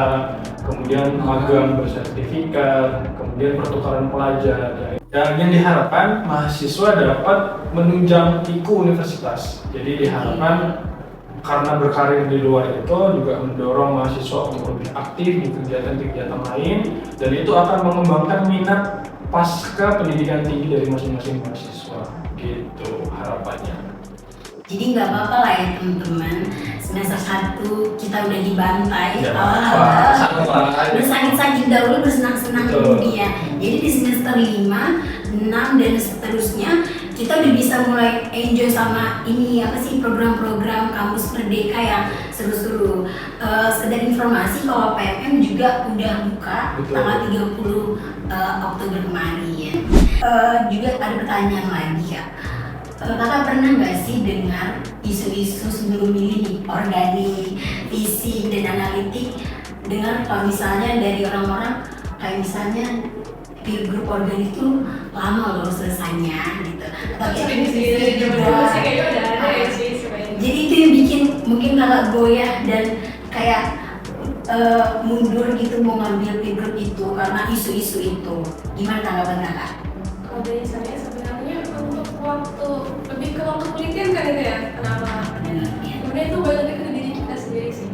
Speaker 4: kemudian magang bersertifikat, kemudian pertukaran pelajar. Dan yang diharapkan mahasiswa dapat menunjang IKU universitas. Jadi diharapkan karena berkarir di luar itu juga mendorong mahasiswa untuk lebih aktif di kegiatan-kegiatan lain, dan itu akan mengembangkan minat pasca pendidikan tinggi dari masing-masing mahasiswa. Gitu harapannya.
Speaker 1: Jadi nggak apa-apa lah ya teman-teman, semester 1 kita udah dibantai, udah sakit-sakit dahulu, bersenang-senang kemudian. Jadi di semester 5, 6 dan seterusnya kita udah bisa mulai enjoy sama ini program-program kampus merdeka yang seru-seru. Sekedar informasi kalau PMM juga udah buka tanggal 30 Oktober kemarin. Juga ada pertanyaan lagi Kak. Kakak pernah nggak sih dengar isu-isu sebelum ini nih, organik, fisik, dan analitik dengar kalau misalnya dari orang-orang kayak misalnya peer group organik itu lama loh selesainya gitu. Atau kayak
Speaker 2: Sih,
Speaker 1: juga.
Speaker 2: kayaknya udah ada ya sih sebenarnya.
Speaker 1: Jadi itu yang bikin mungkin kakak goyah dan kayak mundur gitu mau ngambil peer group itu karena isu-isu itu. Gimana tanggapan kakak?
Speaker 2: Kalau dari saya sebenarnya untuk waktu lebih ke waktu penelitian kan itu ya, kenapa? Sebenarnya itu balik lagi ke diri kita sendiri sih.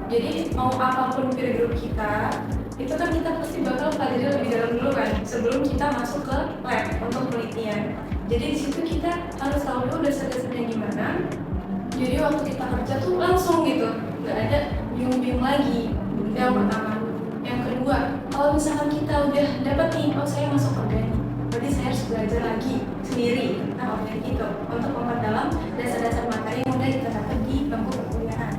Speaker 2: Jadi mau apapun peer group kita, itu kan kita pasti bakal pelajari lebih dalam dulu kan sebelum kita masuk ke lab untuk penelitian. Jadi di situ kita harus tahu dulu dasar-dasarnya gimana. Jadi waktu kita kerja tuh langsung gitu, nggak ada bingung-bingung lagi. Itu yang pertama. Yang kedua, kalau misalkan kita udah dapat nih, oh saya masuk organik, berarti saya harus belajar lagi sendiri tentang organik itu untuk memperdalam dasar-dasar materi yang udah kita dapat di bangku perkuliahan.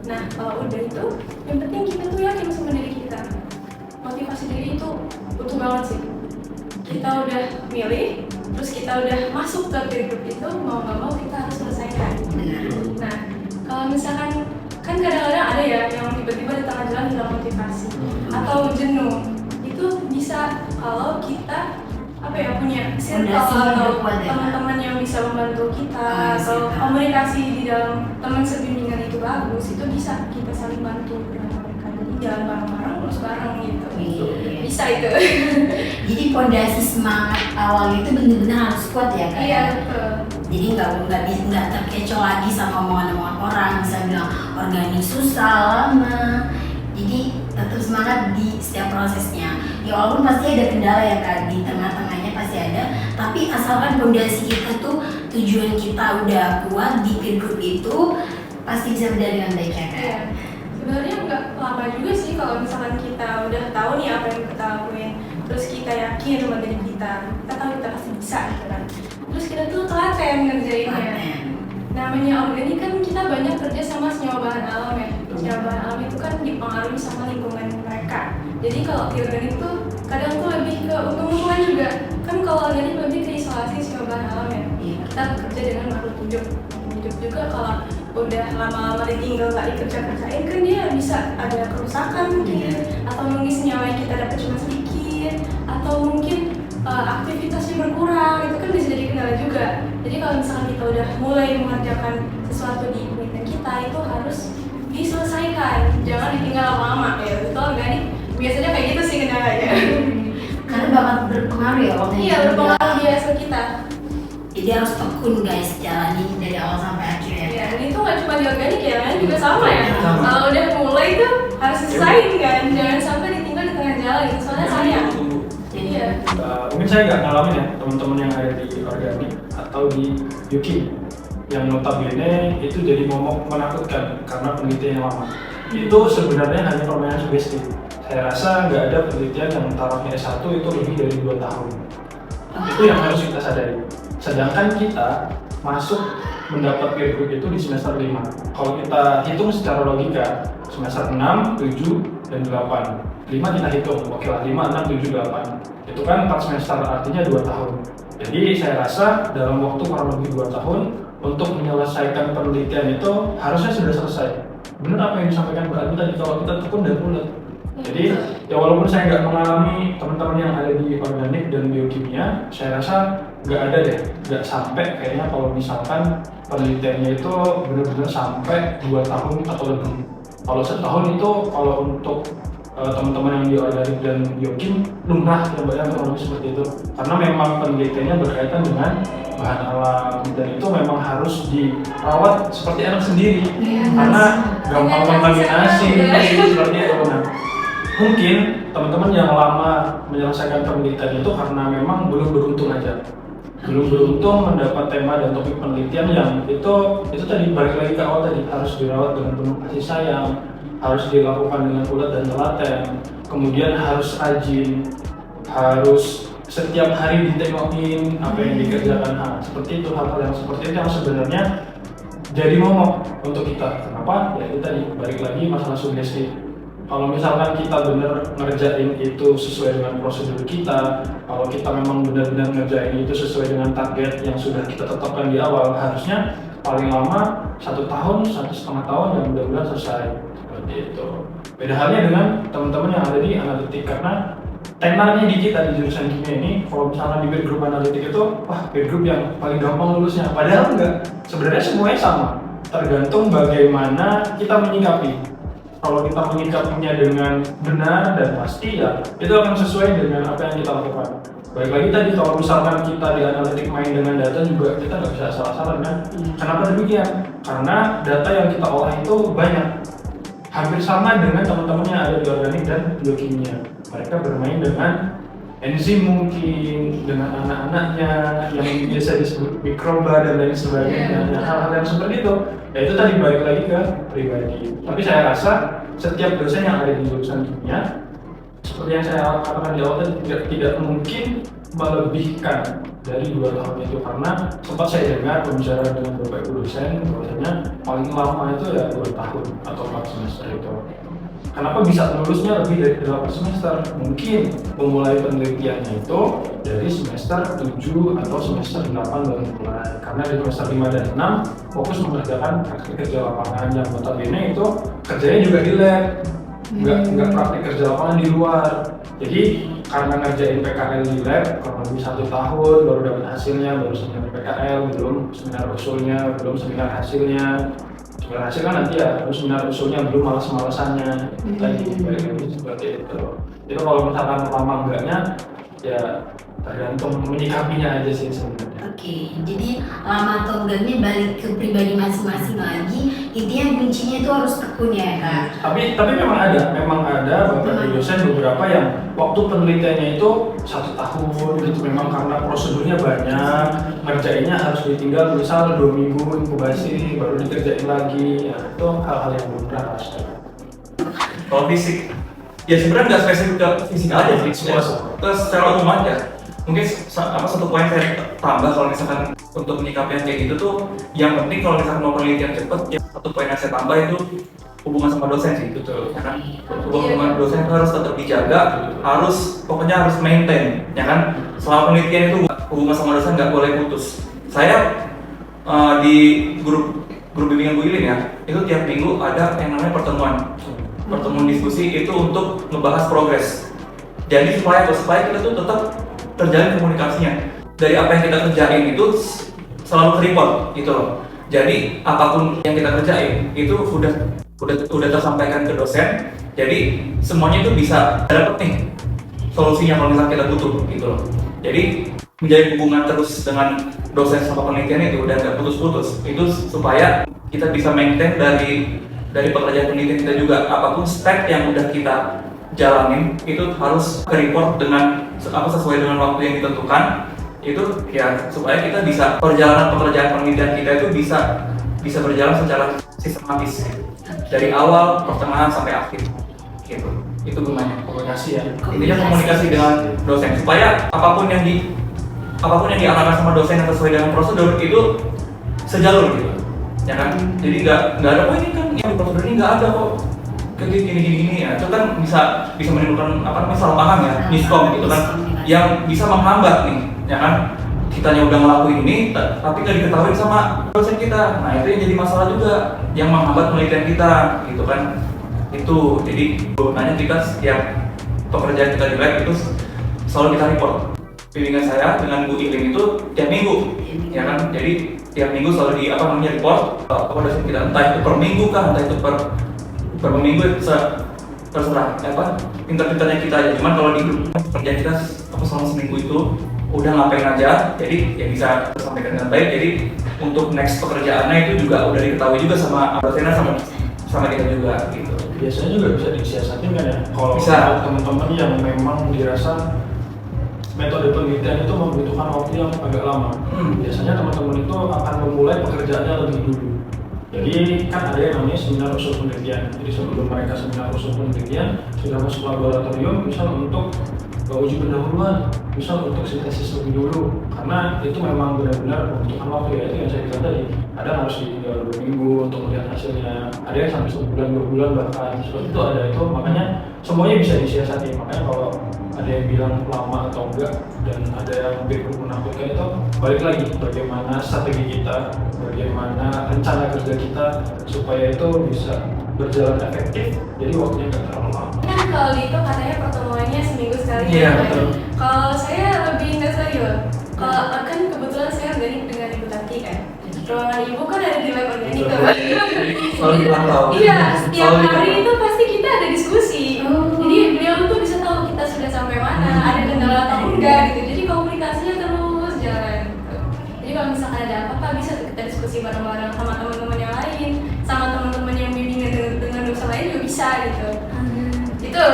Speaker 2: Nah kalau udah itu, yang penting kita tuh yakin sama diri kita. Motivasi diri itu butuh banget sih. Kita udah milih, terus kita udah masuk ke peer group itu, mau nggak mau kita harus selesaikan. Nah kalau misalkan kan kadang-kadang ada ya yang tiba-tiba di tengah jalan hilang motivasi atau jenuh, itu bisa kalau kita apa ya punya circle atau teman-teman yang bisa membantu kita atau komunikasi di dalam teman sebimbingan itu bagus, itu bisa kita saling bantu dengan mereka. Jadi jalan bareng-bareng terus bareng gitu. Bisa itu.
Speaker 1: Jadi fondasi semangat awal itu benar-benar harus kuat ya kak?
Speaker 2: Iya betul.
Speaker 1: Jadi nggak terkecoh lagi sama omongan-omongan orang, bisa bilang organik susah lama. Jadi tetap semangat di setiap prosesnya. Ya walaupun pasti ada kendala ya kak, di tengah-tengahnya pasti ada. Tapi asalkan fondasi kita tuh tujuan kita udah kuat di peer group itu, pasti bisa berjalan dengan baik ya kak.
Speaker 2: Iya. Sebenarnya nggak lama juga sih kalau misalkan kita udah tahu nih apa yang kita lakuin, terus kita yakin sama diri kita tahu kita pasti bisa gitu kan. Terus kita tuh telaten ngerjainnya. Namanya organik kan kita banyak kerja sama senyawa bahan alam ya. Senyawa bahan alam itu kan dipengaruhi sama lingkungan mereka. Jadi kalau di organik tuh kadang tuh lebih ke untung lingkungan juga. Kan kalau organik lebih ke isolasi senyawa bahan alam ya. Kita bekerja dengan makhluk hidup. Hidup juga kalau udah lama-lama ditinggal nggak dikerja-kerjain kan dia bisa ada kerusakan mungkin, atau mungkin senyawa yang kita dapat cuma sedikit, atau mungkin aktivitasnya berkurang, itu kan bisa jadi kendala juga. Jadi kalau misalkan kita udah mulai mengerjakan sesuatu di penelitian kita, itu harus diselesaikan, jangan ditinggal lama-lama ya. Itu organik biasanya kayak gitu sih kendalanya.
Speaker 1: Karena bakal berpengaruh ya waktu
Speaker 2: Iya, berpengaruh di hasil kita.
Speaker 1: Jadi harus tekun guys, jalanin dari awal sampai akhir ya.
Speaker 2: Ya, dan itu nggak cuma di organik ya, kan juga sama ya.
Speaker 3: Sama.
Speaker 2: Kalau udah mulai tuh harus selesaiin kan, jangan sampai ditinggal di tengah jalan gitu, soalnya sayang. Iya.
Speaker 4: Mungkin saya nggak ngalamin ya teman-teman yang ada di organik atau di Yuki yang notabene itu jadi momok menakutkan karena penelitian yang lama. Itu sebenarnya hanya permainan sugesti. Saya rasa nggak ada penelitian yang tarafnya S1 itu lebih dari 2 tahun. Itu yang harus kita sadari. Sedangkan kita masuk mendapat peer group itu di semester 5. Kalau kita hitung secara logika, semester 6, 7, dan 8. 5 kita hitung, oke lah 5, 6, 7, 8. Itu kan 4 semester, artinya 2 tahun. Jadi saya rasa dalam waktu kurang lebih 2 tahun untuk menyelesaikan penelitian itu harusnya sudah selesai. Benar apa yang disampaikan Mbak Adi tadi, kalau kita tekun dan ulet. Jadi ya walaupun saya nggak mengalami teman-teman yang ada di organik dan biokimia, saya rasa nggak ada deh, nggak sampai kayaknya kalau misalkan penelitiannya itu benar-benar sampai 2 tahun atau lebih. Kalau setahun itu kalau untuk teman-teman yang di organik dan biokim lumrah ya Mbak ya, kurang lebih seperti itu. Karena memang penelitiannya berkaitan dengan bahan alam dan itu memang harus dirawat seperti anak sendiri karena gampang kontaminasi seperti itu. Nah, mungkin teman-teman yang lama menyelesaikan penelitian itu karena memang belum beruntung aja, belum beruntung mendapat tema dan topik penelitian yang itu tadi balik lagi ke awal tadi, harus dirawat dengan penuh kasih sayang, harus dilakukan dengan ulet dan telaten, kemudian harus rajin, harus setiap hari ditengokin apa yang dikerjakan. Seperti itu, hal-hal yang seperti itu yang sebenarnya jadi momok untuk kita. Kenapa? Ya itu tadi balik lagi masalah sugesti. Kalau misalkan kita benar ngerjain itu sesuai dengan prosedur kita, kalau kita memang benar-benar ngerjain itu sesuai dengan target yang sudah kita tetapkan di awal, harusnya paling lama 1 tahun, 1,5 tahun yang benar-benar selesai. Seperti itu. Beda halnya dengan teman-teman yang ada di analitik, karena tenarnya di kita di jurusan kimia ini, kalau misalnya di peer group analitik itu, wah peer group yang paling gampang lulusnya. Padahal enggak, sebenarnya semuanya sama, tergantung bagaimana kita menyikapi. Kalau kita menyikapinya dengan benar dan pasti, ya itu akan sesuai dengan apa yang kita lakukan. Baik lagi tadi, kalau misalkan kita di analitik main dengan data juga, kita nggak bisa salah-salah kan? Kenapa demikian? Karena data yang kita olah itu banyak, hampir sama dengan teman-teman yang ada di organik dan biokimia. Mereka bermain dengan enzim mungkin, dengan anak-anaknya yang biasa disebut mikroba dan lain sebagainya. Hal-hal yang seperti itu, ya itu tadi balik lagi ke pribadi. Tapi saya rasa setiap dosen yang ada di jurusan kimia, seperti yang saya katakan di awal tadi, tidak mungkin melebihkan dari 2 tahun itu, karena sempat saya dengar pembicaraan dengan beberapa ibu dosen bahwasanya paling lama itu ya 2 tahun atau 4 semester itu. Kenapa bisa lulusnya lebih dari 8 semester? Mungkin memulai penelitiannya itu dari semester 7 atau semester 8 baru mulai. Karena di semester 5 dan 6 fokus mengerjakan praktik kerja lapangan yang notabene itu kerjanya juga di lab. Nggak praktik kerja lapangan di luar. Jadi karena ngerjain PKL di lab kurang lebih 1 tahun baru dapat hasilnya, baru seminar PKL, belum seminar usulnya, belum seminar hasilnya. Seminar hasil kan nanti ya, terus seminar usulnya belum malas-malasannya. Tadi seperti itu. Jadi kalau misalkan lama enggaknya, ya tergantung menyikapinya aja sih sebenarnya.
Speaker 1: Oke, jadi lama atau enggaknya balik ke pribadi masing-masing lagi. Intinya kuncinya itu harus tekun ya Kak.
Speaker 4: Tapi memang ada beberapa dosen beberapa yang waktu penelitiannya itu 1 tahun gitu, memang karena prosedurnya banyak, ngerjainnya harus ditinggal misal 2 minggu inkubasi baru dikerjain lagi. Ya, itu hal-hal yang belum pernah saya.
Speaker 3: Kalau fisik, ya sebenarnya nggak spesifik ke fisik aja sih, terus secara umum aja. Mungkin satu poin saya tambah kalau misalkan untuk menyikapi yang kayak gitu tuh, yang penting kalau misalkan mau penelitian cepet, ya satu poin yang saya tambah itu hubungan sama dosen sih, betul. Ya kan, hubungan dosen itu harus tetap dijaga, pokoknya harus maintain, ya kan. Selama penelitian itu hubungan sama dosen nggak boleh putus. Saya di grup bimbingan Bu Ilin ya, itu tiap minggu ada yang namanya pertemuan diskusi itu untuk ngebahas progres. Jadi supaya kita tuh tetap terjalin komunikasinya. Dari apa yang kita kerjain itu selalu terreport gitu loh. Jadi apapun yang kita kerjain itu udah tersampaikan ke dosen. Jadi semuanya itu bisa dapet nih solusinya kalau misalnya kita butuh gitu loh. Jadi menjalin hubungan terus dengan dosen sama penelitian itu udah nggak putus-putus. Itu supaya kita bisa maintain dari pekerjaan penelitian kita juga. Apapun step yang udah kita jalanin itu harus ke-report dengan sesuai dengan waktu yang ditentukan. Itu ya supaya kita bisa perjalanan pekerjaan penelitian kita itu bisa berjalan secara sistematis dari awal, pertengahan sampai akhir gitu. Itu gunanya
Speaker 4: Komunikasi ya.
Speaker 3: intinya komunikasi dengan dosen supaya apapun yang diarahkan sama dosen yang sesuai dengan prosedur itu sejalur gitu, ya kan. Jadi nggak ada ini kan yang di prosedur ini nggak ada kok kayak gini ya. Itu kan bisa menimbulkan salah paham ya, miskom gitu kan, yang bisa menghambat nih, ya kan. Kitanya udah ngelakuin ini tapi nggak diketahui sama dosen kita. Nah itu yang jadi masalah juga, yang menghambat penelitian kita gitu kan. Itu jadi gunanya kita setiap pekerjaan kita di lab itu selalu kita report. Bimbingan saya dengan Bu Ilin itu tiap minggu, ya kan. Jadi tiap minggu selalu report kepada dosen kita, entah itu per minggu kah, entah itu per minggu, terserah pintar-pintarnya kita aja. Cuman kalau di pekerjaan kita selama seminggu itu udah ngapain aja, jadi ya bisa tersampaikan dengan baik. Jadi untuk next pekerjaannya itu juga udah diketahui juga sama dosennya sama kita juga gitu.
Speaker 4: Biasanya juga bisa disiasatin kan ya, kalau teman-teman yang memang dirasa metode penelitian itu membutuhkan waktu yang agak lama. Biasanya teman-teman itu akan memulai pekerjaannya lebih dulu. Jadi kan ada yang namanya seminar usul penelitian. Jadi sebelum mereka seminar usul penelitian sudah masuk laboratorium, misal untuk uji pendahuluan, misal untuk sintesis lebih dulu. Karena itu memang benar-benar membutuhkan waktu ya, itu yang saya bilang tadi. Ada yang harus tinggal 2 minggu untuk melihat hasilnya, ada yang sampai 1 bulan, 2 bulan bahkan. Seperti itu ada itu, makanya semuanya bisa disiasati. Makanya kalau ada yang bilang lama atau enggak dan ada yang menakutkan, itu balik lagi bagaimana strategi kita, bagaimana rencana kerja kita supaya itu bisa berjalan efektif, jadi waktunya nggak terlalu lama.
Speaker 2: Kan kalau gitu katanya pertemuannya seminggu sekali.
Speaker 3: Iya,
Speaker 2: kan?
Speaker 3: betul.
Speaker 2: Kalau saya lebih nggak serius. Kalau kan kebetulan saya organik dengan Ibu Tati kan. Ruangan Ibu kan ada di lab organik tuh.
Speaker 3: Selalu dipantau.
Speaker 2: Iya, setiap
Speaker 3: Selalu
Speaker 2: hari
Speaker 3: dipantau.
Speaker 2: itu pasti kita ada diskusi.
Speaker 1: Oh.
Speaker 2: Jadi beliau tuh bisa tahu kita sudah sampai mana, ada kendala atau enggak gitu. Jadi komunikasinya terus jalan. Gitu. Jadi kalau misalkan ada apa-apa bisa tuh kita diskusi bareng-bareng sama teman-teman yang lain, sama teman-teman yang bimbingan dengan dosen lain juga bisa gitu. Itu.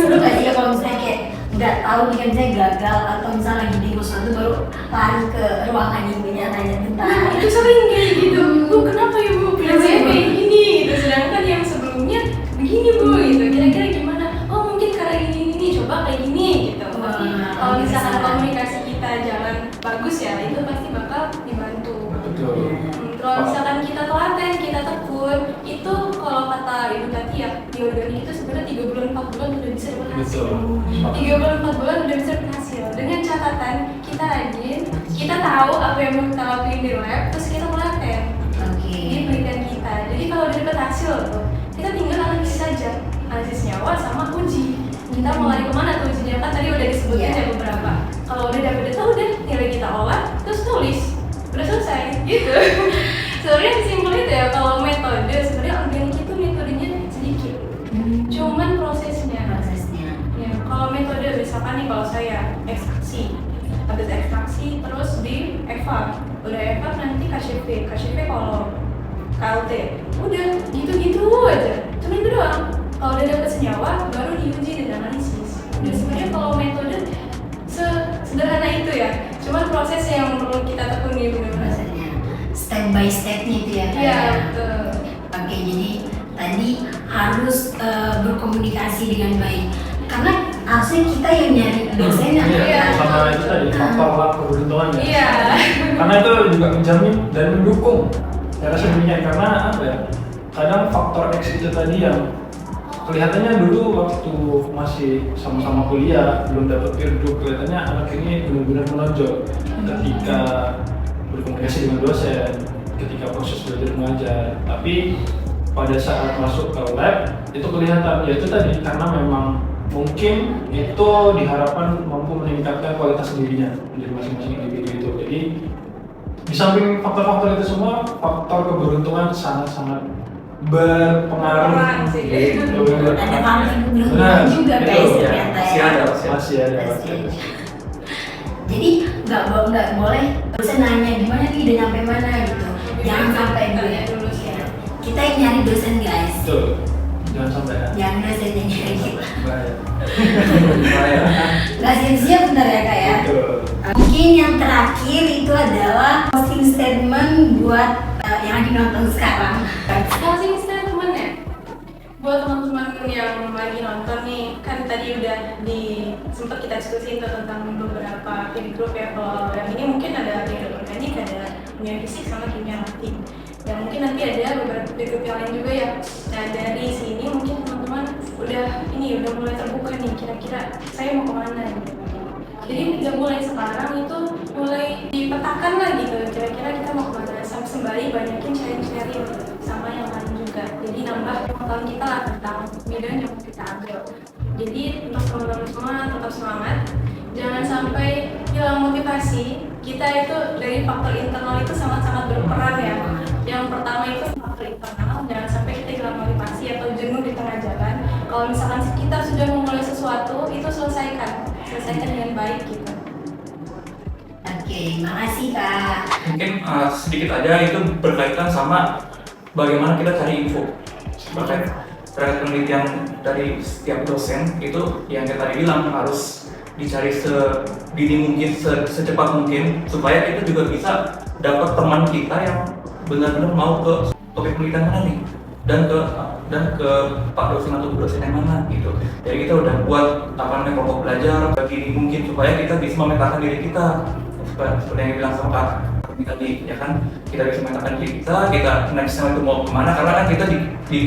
Speaker 1: Seru gak sih ya kalau misalnya kayak nggak tahu nih kan misalnya gagal atau misalnya lagi bingung sesuatu baru lari ke ruangan ibunya tanya tentang
Speaker 2: Itu sering kayak gitu. Bu, kenapa ya Bu? Bilang saya kayak gini gitu. Sedangkan yang sebelumnya begini Bu gitu. Kira-kira gimana? Oh mungkin karena ini coba kayak gini gitu.
Speaker 1: Wah,
Speaker 2: Kalau misalkan
Speaker 1: bisa.
Speaker 2: komunikasi kita jalan bagus ya, itu pasti bakal dibantu.
Speaker 4: Betul.
Speaker 2: Kalau misalkan kita telaten, kita tekun, itu kalau kata Ibu Tati ya, di organik itu sebenarnya 3 bulan 4 bulan udah bisa dapat hasil.
Speaker 4: Betul.
Speaker 2: 3 bulan 4 bulan udah bisa dapat hasil. Dengan catatan kita rajin, kita tahu apa yang mau kita lakuin di lab, terus kita telaten
Speaker 1: Oke.
Speaker 2: di penelitian kita. Jadi kalau udah dapat hasil tuh, kita tinggal analisis saja, analisis nyawa sama uji. Kita mau lari kemana tuh ujinya, kan tadi udah disebutin
Speaker 1: Iya.
Speaker 2: ya beberapa. Kalau udah dapet data udah nilai kita olah, terus tulis, udah selesai gitu. Sebenarnya simpel itu ya. Kalau metode sebenarnya organik itu metodenya sedikit, cuman prosesnya. Ya, kalau metode misalkan nih kalau saya ekstraksi, habis ekstraksi terus di EVA, udah EVA nanti KCP kalau KLT, udah gitu-gitu aja, cuma itu doang. Kalau udah dapet senyawa, baru diuji dan analisis. Udah sebenarnya kalau metode sederhana itu ya, cuman prosesnya yang perlu kita tekuni benar-benar.
Speaker 1: Prosesnya step by stepnya itu ya
Speaker 2: Iya,
Speaker 1: kayak.
Speaker 2: betul.
Speaker 1: Oke, jadi tadi harus berkomunikasi dengan baik karena harusnya kita yang nyari dosen
Speaker 2: Iya.
Speaker 1: atau
Speaker 4: Sama itu tadi faktor luck keberuntungan ya.
Speaker 2: Iya.
Speaker 4: Karena itu juga menjamin dan mendukung. Saya rasa demikian karena apa ya? Kadang faktor X itu tadi yang kelihatannya dulu waktu masih sama-sama kuliah belum dapat peer group, kelihatannya anak ini benar-benar menonjol ketika berkomunikasi dengan dosen, ketika proses belajar mengajar. Tapi pada saat masuk ke lab itu kelihatan ya itu tadi karena memang mungkin itu diharapkan mampu meningkatkan kualitas dirinya menjadi masing-masing individu itu. Jadi di samping faktor-faktor itu semua, faktor keberuntungan sangat-sangat berpengaruh.
Speaker 2: Berperan sih.
Speaker 4: Gitu.
Speaker 1: ada faktor
Speaker 4: Benar,
Speaker 1: keberuntungan juga
Speaker 4: itu,
Speaker 1: guys
Speaker 4: ya.
Speaker 1: ternyata
Speaker 3: Masih
Speaker 1: ya.
Speaker 3: ada, masih ada.
Speaker 4: Masih ada.
Speaker 1: Jadi nggak boleh dosen nanya gimana nih udah nyampe mana gitu. Jangan sampai dulu ya. Kita yang nyari dosen guys.
Speaker 4: Betul. Jangan sampai ya.
Speaker 1: Jangan dosen yang nyari kita.
Speaker 4: Bahaya.
Speaker 3: Bahaya.
Speaker 1: Nggak siap-siap benar ya kak ya.
Speaker 4: Betul.
Speaker 1: Mungkin yang terakhir itu adalah closing statement buat yang lagi nonton sekarang.
Speaker 2: Closing statement ya buat teman-teman yang lagi nonton nih, kan tadi udah sempat kita diskusiin tuh tentang beberapa peer group ya. Kalau yang ini mungkin ada peer group organik, ada kimia fisik sama kimia mati. Ya mungkin nanti ada beberapa peer group yang lain juga ya. Nah dari sini mungkin teman-teman udah mulai terbuka nih, kira-kira saya mau kemana gitu. Jadi udah mulai sekarang itu mulai dipetakan lah gitu, kira-kira kita mau kemana, sembari banyakin sharing-sharing sama yang lain juga. Jadi nambah pengetahuan kita lah tentang bidang yang mau kita ambil. Jadi untuk teman-teman semua tetap semangat, jangan sampai hilang motivasi. Kita itu dari faktor internal itu sangat-sangat berperan ya. Yang pertama itu faktor internal, jangan sampai kita hilang motivasi atau jenuh di tengah jalan. Kalau misalkan kita sudah memulai sesuatu, itu selesaikan dengan baik gitu.
Speaker 1: Oke, makasih kak.
Speaker 3: Mungkin sedikit aja itu berkaitan sama bagaimana kita cari info terkait penelitian dari setiap dosen. Itu yang kita tadi bilang harus dicari sedini mungkin, secepat mungkin supaya kita juga bisa dapat teman kita yang benar-benar mau ke topik penelitian mana nih dan ke Pak dosen atau Bu dosen yang mana gitu. Jadi kita udah buat kelompok belajar bagi mungkin supaya kita bisa memetakan diri kita seperti yang bilang sama Kak tadi ya kan, kita bisa memetakan diri kita nextnya itu mau kemana, karena kan kita di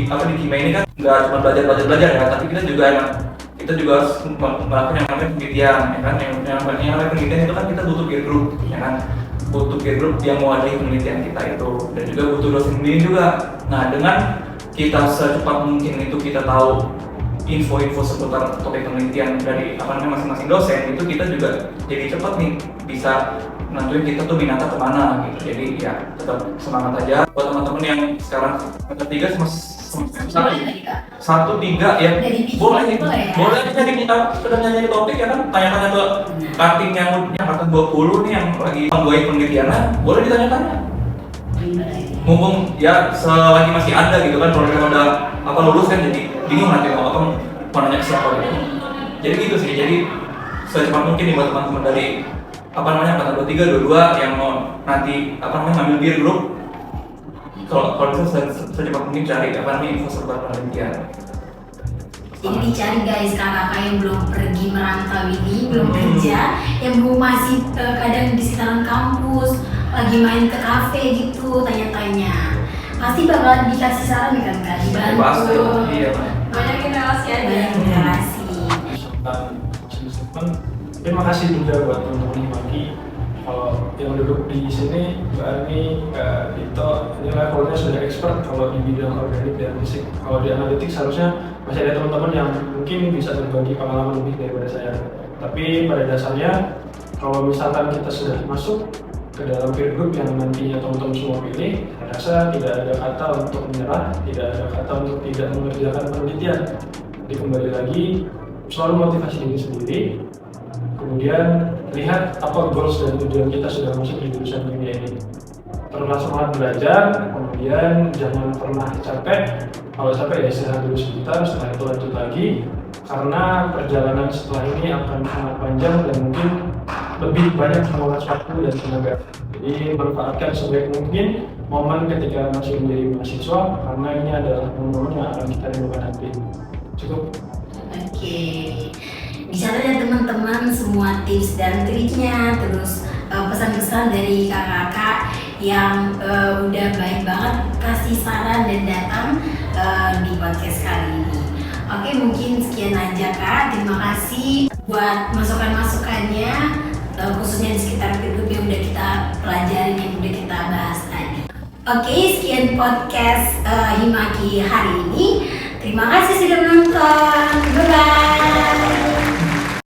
Speaker 3: kimia ini kan nggak cuma belajar ya, tapi kita juga harus melakukan yang namanya penelitian ya kan, yang namanya penelitian itu kan kita butuh peer group ya kan, butuh peer group yang mewadahi penelitian kita itu, dan juga butuh dosen sendiri juga. Nah dengan kita secepat mungkin itu kita tahu info-info seputar topik penelitian dari masing-masing dosen, itu kita juga jadi cepat nih bisa nentuin kita tuh minatnya kemana gitu. Jadi ya tetap semangat aja buat teman-teman yang sekarang semester 3 semester 1-3 ya. Boleh kita sudah nyanyi topik ya kan, tanya-tanya ke cutting yang angkatan 20 nih yang lagi penggawe penelitiannya, boleh ditanya-tanya. Mumpung ya selagi masih ada gitu kan, kalau kita udah lulus kan jadi bingung nanti mau nanya ke siapa gitu. Jadi gitu sih, jadi secepat mungkin nih buat teman-teman dari angkatan 23, 22 yang mau nanti ngambil peer group, kalau bisa secepat mungkin cari info seputar penelitian.
Speaker 1: Jadi dicari guys kakak-kakak yang belum pergi merantau ini, belum kerja, yang masih kadang di sekitaran kampus, lagi main ke kafe gitu, tanya-tanya. Pasti bakal dikasih saran kan kak, dibantu.
Speaker 3: Iya,
Speaker 2: banyak interaksi aja.
Speaker 1: Banyak interaksi.
Speaker 4: Terima kasih juga buat teman-teman Himaki. Kalau yang duduk di sini, Mbak Ani, Kak Dito, ini levelnya sudah expert kalau di bidang organik dan fisik. Kalau di analitik seharusnya masih ada teman-teman yang mungkin bisa berbagi pengalaman lebih daripada saya. Tapi pada dasarnya, kalau misalkan kita sudah masuk ke dalam peer group yang nantinya teman-teman semua pilih, saya rasa tidak ada kata untuk menyerah, tidak ada kata untuk tidak mengerjakan penelitian. Jadi kembali lagi, selalu motivasi diri sendiri, kemudian lihat apa goals dan tujuan kita sudah masuk di jurusan kimia ini. Terus semangat belajar, kemudian jangan pernah capek. Kalau capek ya istirahat dulu sebentar, setelah itu lanjut lagi. Karena perjalanan setelah ini akan sangat panjang dan mungkin lebih banyak menguras waktu dan tenaga. Jadi manfaatkan sebaik mungkin momen ketika masih menjadi mahasiswa, karena ini adalah momen yang akan kita rindukan nanti. Cukup.
Speaker 1: Oke, bisa lihat teman-teman semua tips dan triknya, terus pesan-pesan dari kakak-kakak yang udah baik banget kasih saran dan datang di podcast kali ini. Oke, mungkin sekian aja kak. Terima kasih buat masukan-masukannya, khususnya di sekitar group yang udah kita pelajarin, yang udah kita bahas tadi. Oke, sekian podcast Himaki hari ini. Terima kasih sudah menonton. Bye bye.